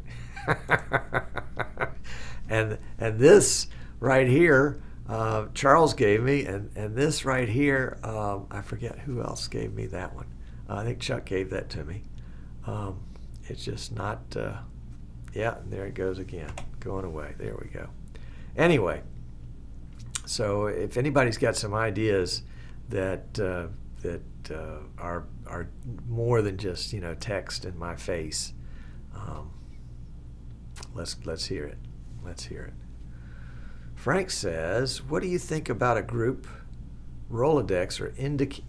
S1: and this right here, Charles gave me, and this right here, I forget who else gave me that one. I think Chuck gave that to me. It's just not, yeah, there it goes again, going away. There we go. Anyway, so if anybody's got some ideas that are more than just text in my face, let's hear it. Let's hear it. Frank says, what do you think about a group Rolodex or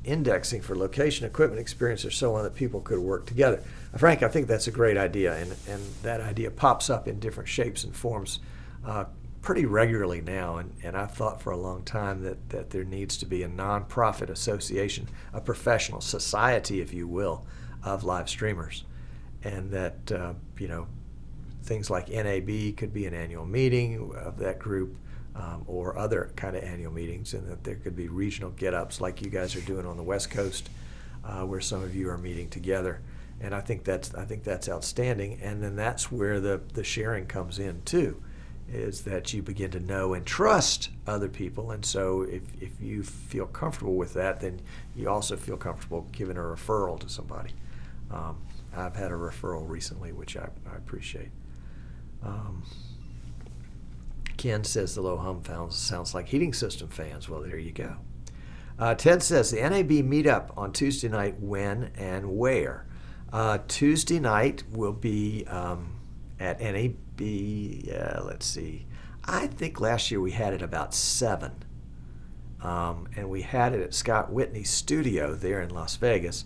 S1: indexing for location, equipment, experience, or so on that people could work together? Frank, I think that's a great idea, and that idea pops up in different shapes and forms pretty regularly now, and I've thought for a long time that there needs to be a nonprofit association, a professional society, if you will, of live streamers, and that things like NAB could be an annual meeting of that group, or other kind of annual meetings, and that there could be regional get-ups like you guys are doing on the West Coast, where some of you are meeting together, And I think that's outstanding. And then that's where the sharing comes in too, is that you begin to know and trust other people. And so if you feel comfortable with that, then you also feel comfortable giving a referral to somebody. I've had a referral recently, which I appreciate. Ken says the low hum sounds like heating system fans. Well, there you go. Ted says the NAB meetup on Tuesday night, when and where? Tuesday night will be at NAB, let's see. I think last year we had it about 7. And we had it at Scott Whitney's studio there in Las Vegas,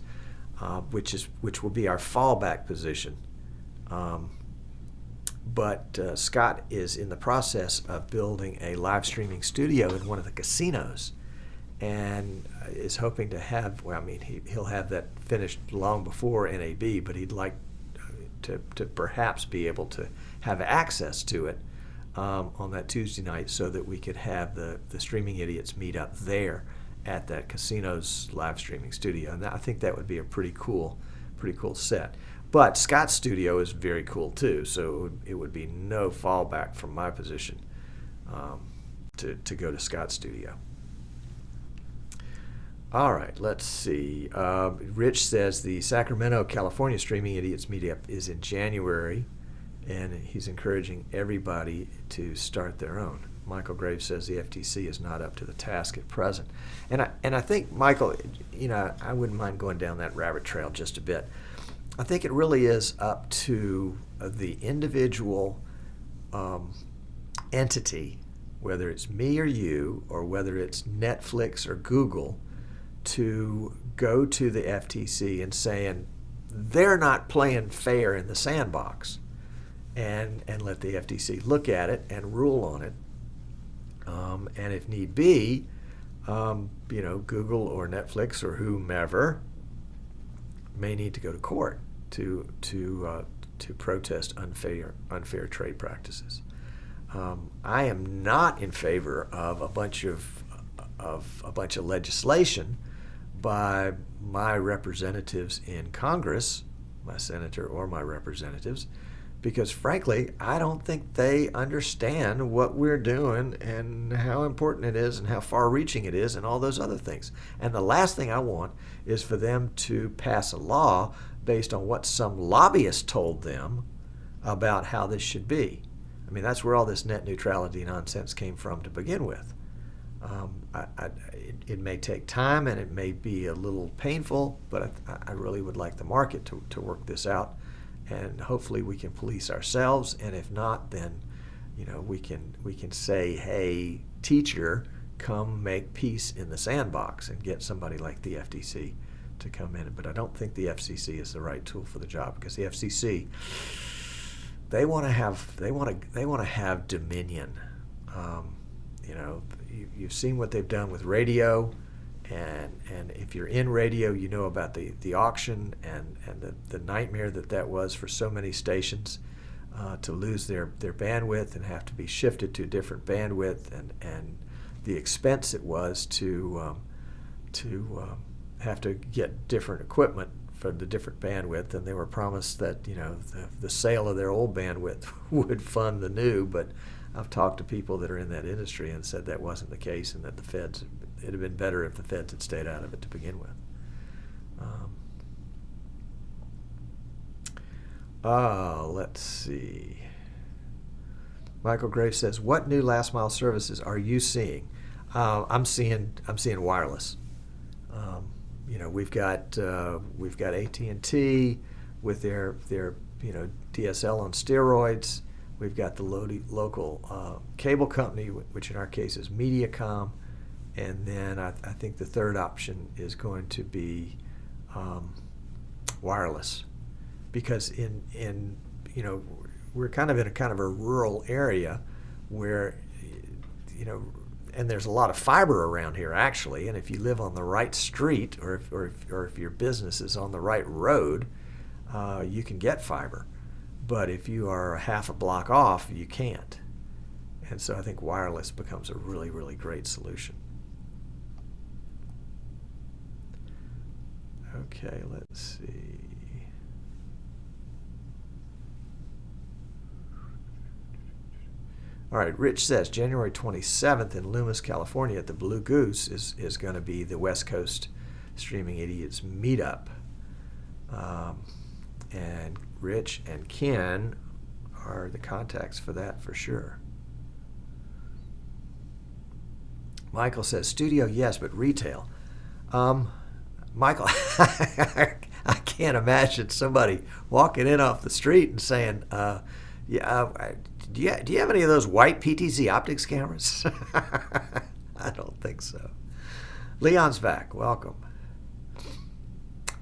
S1: which will be our fallback position. But Scott is in the process of building a live streaming studio in one of the casinos, and is hoping to have, well, I mean, he'll have that finished long before NAB, but he'd like to perhaps be able to have access to it on that Tuesday night, so that we could have the Streaming Idiots meet up there at that casino's live streaming studio. And I think that would be a pretty cool set. But Scott's studio is very cool too, so it would be no fallback from my position to go to Scott's studio. All right, let's see. Rich says the Sacramento, California Streaming Idiots meetup is in January, and he's encouraging everybody to start their own. Michael Graves says the FTC is not up to the task at present. And I think, Michael, I wouldn't mind going down that rabbit trail just a bit. I think it really is up to the individual entity, whether it's me or you, or whether it's Netflix or Google, to go to the FTC and saying they're not playing fair in the sandbox, and let the FTC look at it and rule on it. And if need be, Google or Netflix or whomever may need to go to court to protest unfair trade practices. I am not in favor of a bunch of legislation by my representatives in Congress, my senator or my representatives, because frankly, I don't think they understand what we're doing and how important it is and how far-reaching it is and all those other things. And the last thing I want is for them to pass a law based on what some lobbyist told them about how this should be. I mean, that's where all this net neutrality nonsense came from to begin with. It may take time and it may be a little painful, but I really would like the market to work this out, and hopefully we can police ourselves. And if not, then we can say, hey, teacher, come make peace in the sandbox, and get somebody like the FTC to come in. But I don't think the FCC is the right tool for the job, because the FCC, they want to have dominion. You've seen what they've done with radio, and if you're in radio, you know about the auction and the nightmare that was for so many stations to lose their bandwidth and have to be shifted to a different bandwidth, and the expense it was to have to get different equipment for the different bandwidth, and they were promised that the sale of their old bandwidth would fund the new, but I've talked to people that are in that industry and said that wasn't the case, and that it'd have been better if the feds had stayed out of it to begin with. Let's see. Michael Graves says, what new last mile services are you seeing? I'm seeing wireless. We've got AT&T with their DSL on steroids. We've got the local cable company, which in our case is Mediacom, and then I think the third option is going to be wireless, because we're kind of in a rural area where and there's a lot of fiber around here actually, and if you live on the right street or if your business is on the right road, you can get fiber. But if you are half a block off, you can't. And so I think wireless becomes a really, really great solution. Okay, let's see. All right, Rich says January 27th in Loomis, California at the Blue Goose is going to be the West Coast Streaming Idiots meetup. And Rich and Ken are the contacts for that for sure. Michael says studio, yes, but retail. Michael, I can't imagine somebody walking in off the street and saying, do you have any of those white PTZ optics cameras? I don't think so. Leon's back. Welcome.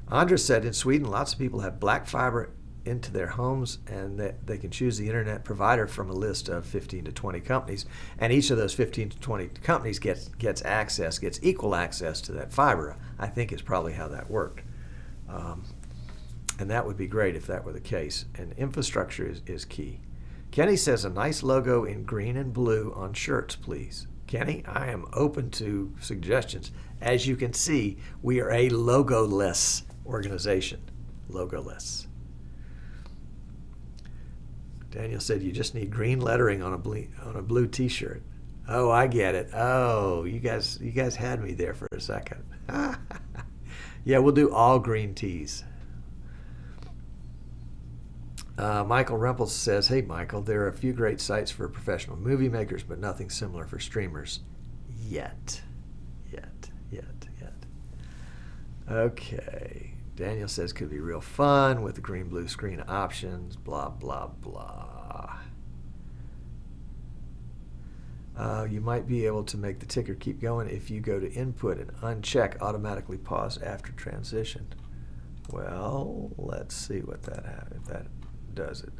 S1: Andres said in Sweden, lots of people have black fiber into their homes, and that they can choose the internet provider from a list of 15 to 20 companies, and each of those 15 to 20 companies gets equal access to that fiber. I think is probably how that worked. And that would be great if that were the case. And infrastructure is key. Kenny says a nice logo in green and blue on shirts, please. Kenny, I am open to suggestions. As you can see, we are a logo-less organization. Logo-less. Daniel said you just need green lettering on a blue T-shirt. Oh, I get it. Oh, you guys had me there for a second. Yeah, we'll do all green tees. Michael Rempel says, hey, Michael, there are a few great sites for professional movie makers, but nothing similar for streamers yet. Okay. Daniel says could be real fun with the green-blue screen options, blah, blah, blah. You might be able to make the ticker keep going if you go to input and uncheck automatically pause after transition. Well, let's see what if that does it.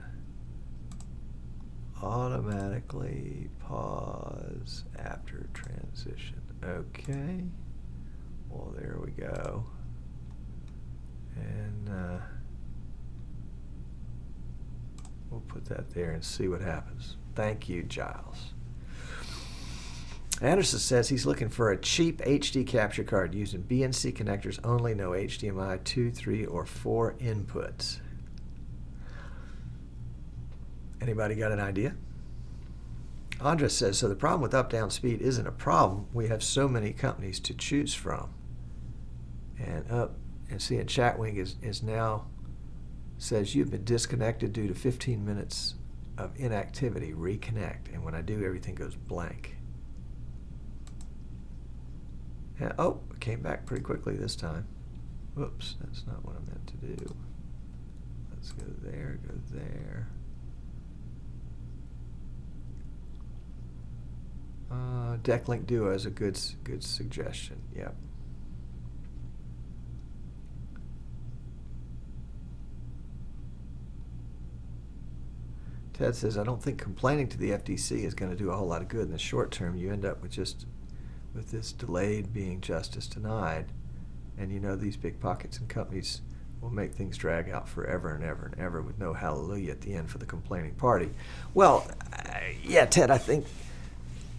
S1: Automatically pause after transition. Okay. Well, there we go. And we'll put that there and see what happens. Thank you, Giles. Anderson says he's looking for a cheap HD capture card using BNC connectors only, no HDMI 2, 3, or 4 inputs. Anybody got an idea? Andres says, so the problem with up-down speed isn't a problem. We have so many companies to choose from. And seeing Chatwing is now says you've been disconnected due to 15 minutes of inactivity. Reconnect. And when I do, everything goes blank. And, oh, it came back pretty quickly this time. Whoops, that's not what I meant to do. Let's go there, go there. Decklink Duo is a good suggestion. Yep. Ted says, I don't think complaining to the FTC is going to do a whole lot of good in the short term. You end up with this delayed being justice denied. And you know these big pockets and companies will make things drag out forever and ever and ever with no hallelujah at the end for the complaining party. Well, yeah, Ted, I think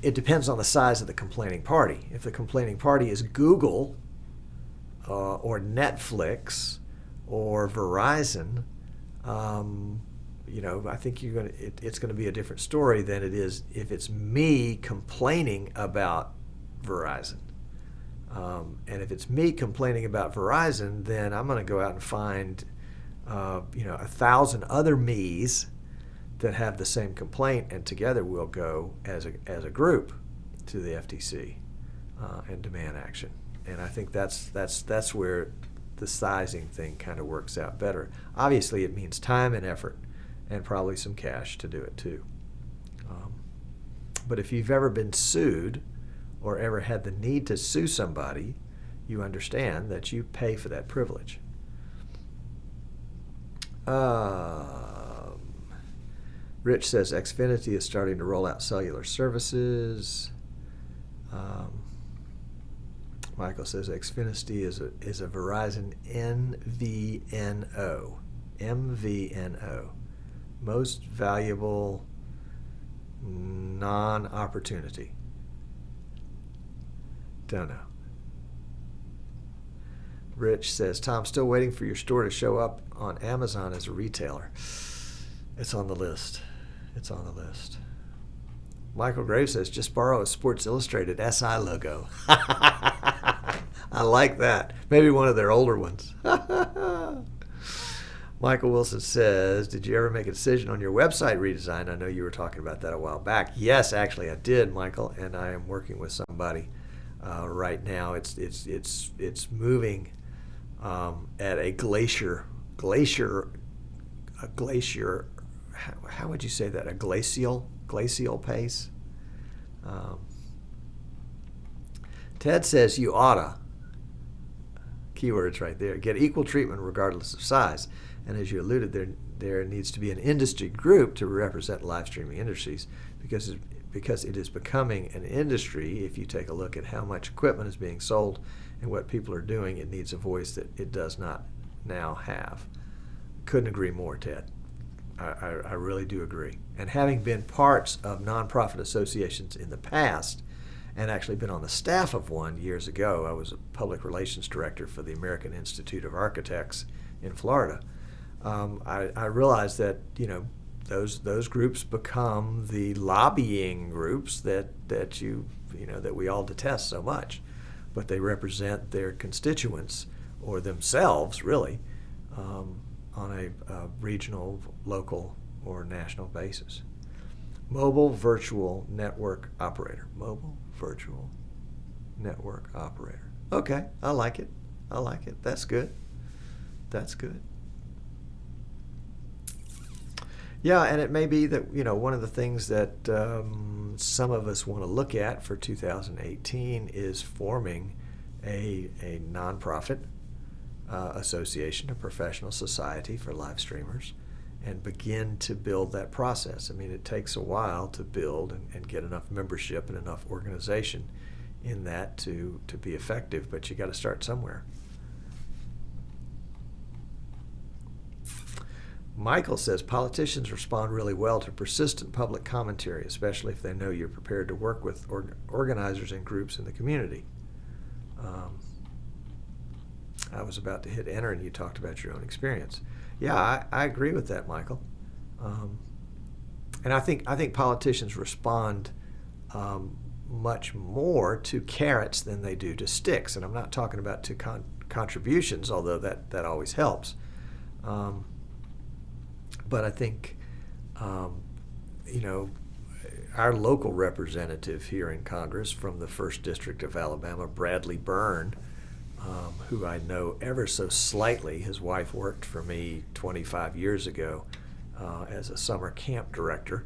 S1: it depends on the size of the complaining party. If the complaining party is Google or Netflix or Verizon, I think it's going to be a different story than it is if it's me complaining about Verizon. And if it's me complaining about Verizon, then I'm going to go out and find 1,000 other me's that have the same complaint, and together we'll go as a group to the FTC and demand action. And I think that's where the sizing thing kind of works out better. Obviously, it means time and effort, and probably some cash to do it too. But if you've ever been sued or ever had the need to sue somebody, you understand that you pay for that privilege. Rich says Xfinity is starting to roll out cellular services. Michael says Xfinity is a Verizon MVNO. Most valuable non-opportunity. Don't know. Rich says, Tom, still waiting for your store to show up on Amazon as a retailer. It's on the list. Michael Graves says, just borrow a Sports Illustrated SI logo. I like that. Maybe one of their older ones. Michael Wilson says, did you ever make a decision on your website redesign? I know you were talking about that a while back. Yes, actually I did, Michael, and I am working with somebody right now. It's moving at a glacier. How would you say that? A glacial pace. Ted says you oughta. Keywords right there. Get equal treatment regardless of size. And as you alluded, there needs to be an industry group to represent live streaming industries because it is becoming an industry. If you take a look at how much equipment is being sold and what people are doing, it needs a voice that it does not now have. Couldn't agree more, Ted. I really do agree. And having been parts of nonprofit associations in the past, and actually been on the staff of one years ago, I was a public relations director for the American Institute of Architects in Florida. I realized that those groups become the lobbying groups that we all detest so much, but they represent their constituents or themselves really on a regional, local, or national basis. Mobile virtual network operator. Mobile virtual network operator. Okay, I like it. That's good. Yeah, and it may be that one of the things that some of us want to look at for 2018 is forming a nonprofit association, a professional society for live streamers, and begin to build that process. I mean, it takes a while to build and get enough membership and enough organization in that to be effective, but you got to start somewhere. Michael says politicians respond really well to persistent public commentary, especially if they know you're prepared to work with organizers and groups in the community. I was about to hit enter and you talked about your own experience. Yeah, I agree with that, Michael. And I think politicians respond much more to carrots than they do to sticks. And I'm not talking about to contributions, although that always helps. But I think, our local representative here in Congress from the 1st District of Alabama, Bradley Byrne, who I know ever so slightly. His wife worked for me 25 years ago as a summer camp director.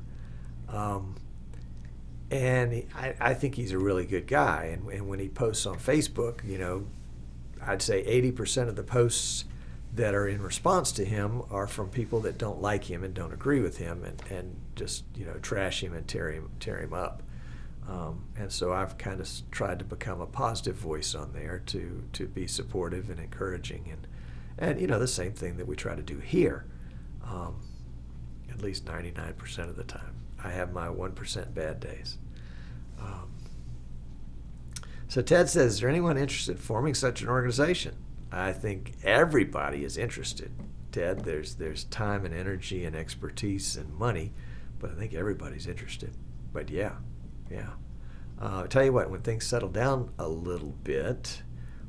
S1: And I think he's a really good guy. And when he posts on Facebook, I'd say 80% of the posts that are in response to him are from people that don't like him and don't agree with him and just trash him and tear him up. And so I've kind of tried to become a positive voice on there to be supportive and encouraging and the same thing that we try to do here, at least 99% of the time. I have my 1% bad days. So Ted says, is there anyone interested in forming such an organization? I think everybody is interested, Ted. There's time and energy and expertise and money, but I think everybody's interested. But yeah. I'll tell you what, when things settle down a little bit,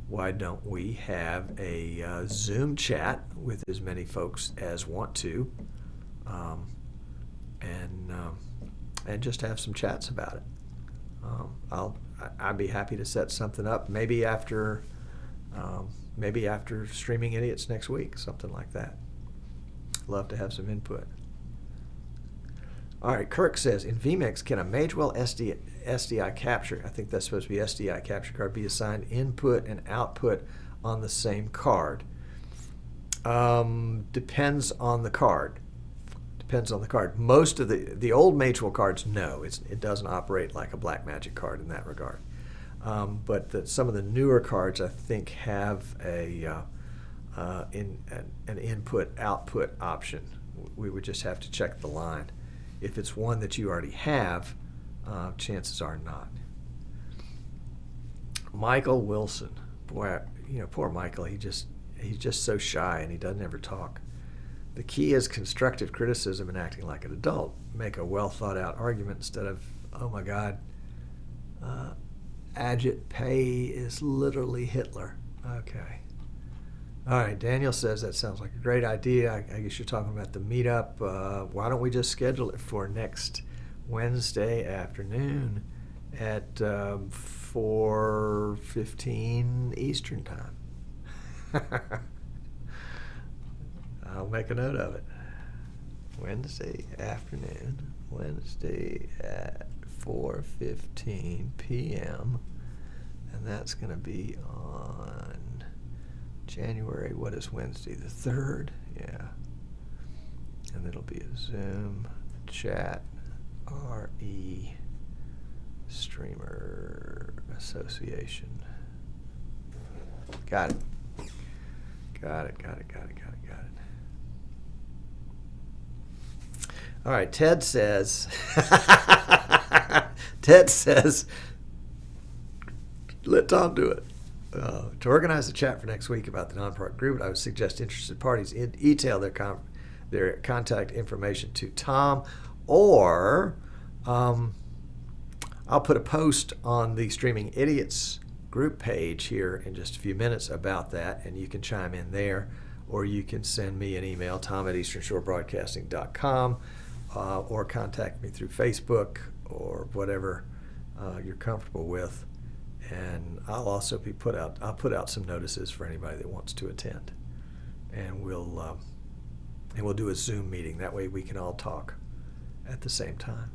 S1: why don't we have a Zoom chat with as many folks as want to, and just have some chats about it. I'd be happy to set something up, maybe after Streaming Idiots next week, something like that. Love to have some input. All right, Kirk says, in vMix, can a Magewell SDI capture, I think that's supposed to be SDI capture card, be assigned input and output on the same card? Depends on the card. Most of the old Magewell cards, no, it doesn't operate like a Blackmagic card in that regard. But some of the newer cards, I think, have an input-output option. We would just have to check the line. If it's one that you already have, chances are not. Michael Wilson, boy, poor Michael. He's just so shy and he doesn't ever talk. The key is constructive criticism and acting like an adult. Make a well thought out argument instead of Oh my God. Ajit Pai is literally Hitler. Okay. All right. Daniel says that sounds like a great idea. I guess you're talking about the meetup. Why don't we just schedule it for next Wednesday afternoon at 4:15 Eastern time? I'll make a note of it. Wednesday afternoon. Wednesday at 4:15 p.m. And that's going to be on January, what is Wednesday? The 3rd? Yeah. And it'll be a Zoom chat, RE Streamer Association. Got it. Got it. All right, Ted says, let Tom do it. To organize a chat for next week about the nonprofit group, I would suggest interested parties detail their contact information to Tom, or I'll put a post on the Streaming Idiots group page here in just a few minutes about that, and you can chime in there, or you can send me an email, tom@easternshorebroadcasting.com, or contact me through Facebook or whatever you're comfortable with. And I'll also I'll put out some notices for anybody that wants to attend, and we'll do a Zoom meeting. That way we can all talk at the same time.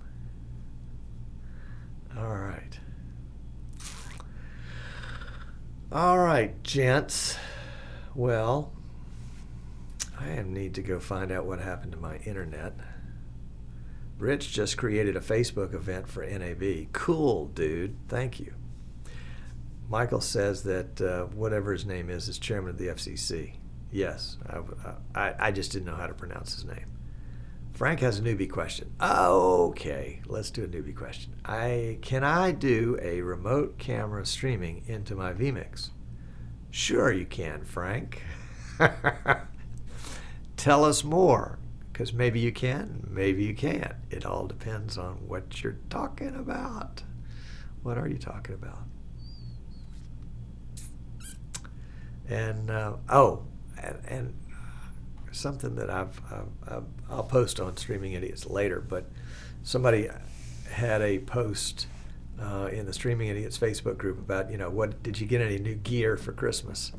S1: All right, gents. Well, I need to go find out what happened to my internet. Rich just created a Facebook event for NAB. Cool, dude. Thank you. Michael says that whatever his name is chairman of the FCC. Yes, I just didn't know how to pronounce his name. Frank has a newbie question. Okay, let's do a newbie question. Can I do a remote camera streaming into my vMix? Sure you can, Frank. Tell us more, because maybe you can, maybe you can't. It all depends on what you're talking about. What are you talking about? And and something that I'll post on Streaming Idiots later, but somebody had a post in the Streaming Idiots Facebook group about, what did you get any new gear for Christmas?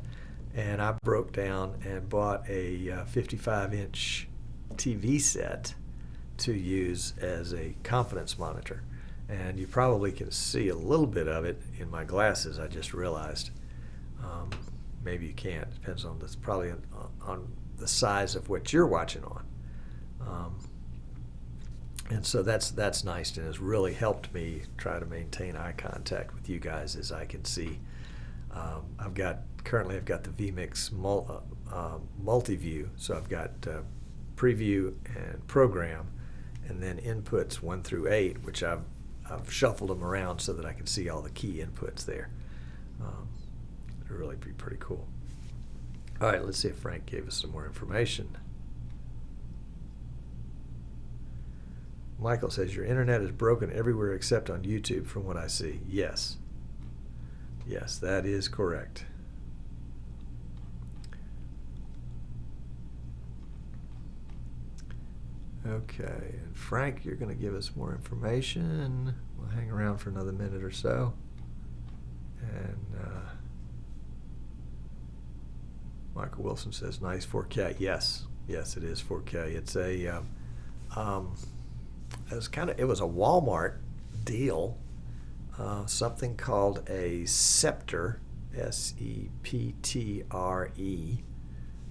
S1: And I broke down and bought a 55-inch TV set to use as a confidence monitor. And you probably can see a little bit of it in my glasses, I just realized. Maybe you can't. Depends on this. Probably on the size of what you're watching on. And so that's nice, and has really helped me try to maintain eye contact with you guys as I can see. I've got the vMix multi-view, so I've got preview and program, and then inputs 1 through 8, which I've shuffled them around so that I can see all the key inputs there. It'll really be pretty cool. All right, let's see if Frank gave us some more information. Michael says, your internet is broken everywhere except on YouTube from what I see. Yes. Yes, that is correct. Okay, and Frank, you're going to give us more information. We'll hang around for another minute or so. And Michael Wilson says, nice 4K. Yes, it is 4K. It's a it was a Walmart deal, something called a Septre, S-E-P-T-R-E,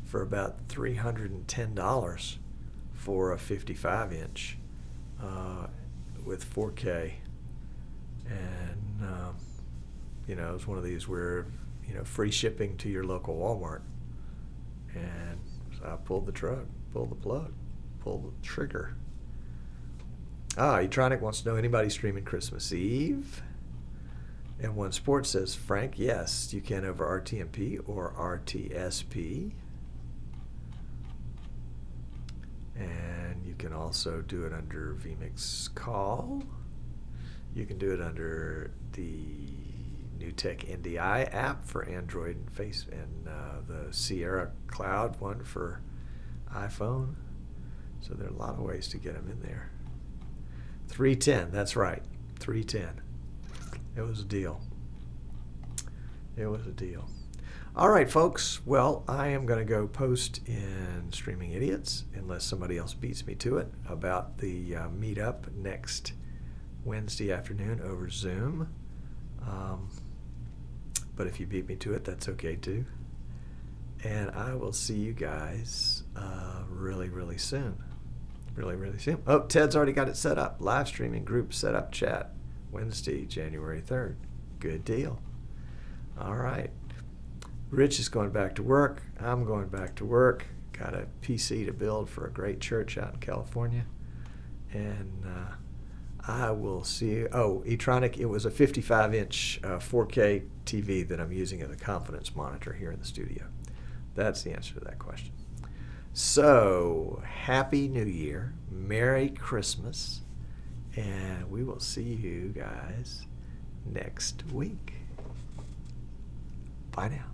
S1: for about $310 for a 55-inch with 4K. And it was one of these where free shipping to your local Walmart. And so I pulled the plug, pulled the trigger. Etronic wants to know, anybody streaming Christmas Eve? And One Sports says, Frank, yes, you can over RTMP or RTSP. And you can also do it under vMix Call. You can do it under the NewTek NDI app for Android and the Sierra Cloud one for iPhone. So there are a lot of ways to get them in there. 310, that's right, 310. It was a deal. It was a deal. All right, folks. Well, I am going to go post in Streaming Idiots, unless somebody else beats me to it, about the meetup next Wednesday afternoon over Zoom. But if you beat me to it, that's okay too. And I will see you guys really, really soon. Really, really soon. Oh, Ted's already got it set up. Live streaming group setup chat. Wednesday, January 3rd. Good deal. All right. Rich is going back to work. I'm going back to work. Got a PC to build for a great church out in California. And I will see you. Oh, Etronic, it was a 55-inch 4K TV that I'm using as a confidence monitor here in the studio. That's the answer to that question. So, Happy New Year. Merry Christmas. And we will see you guys next week. Bye now.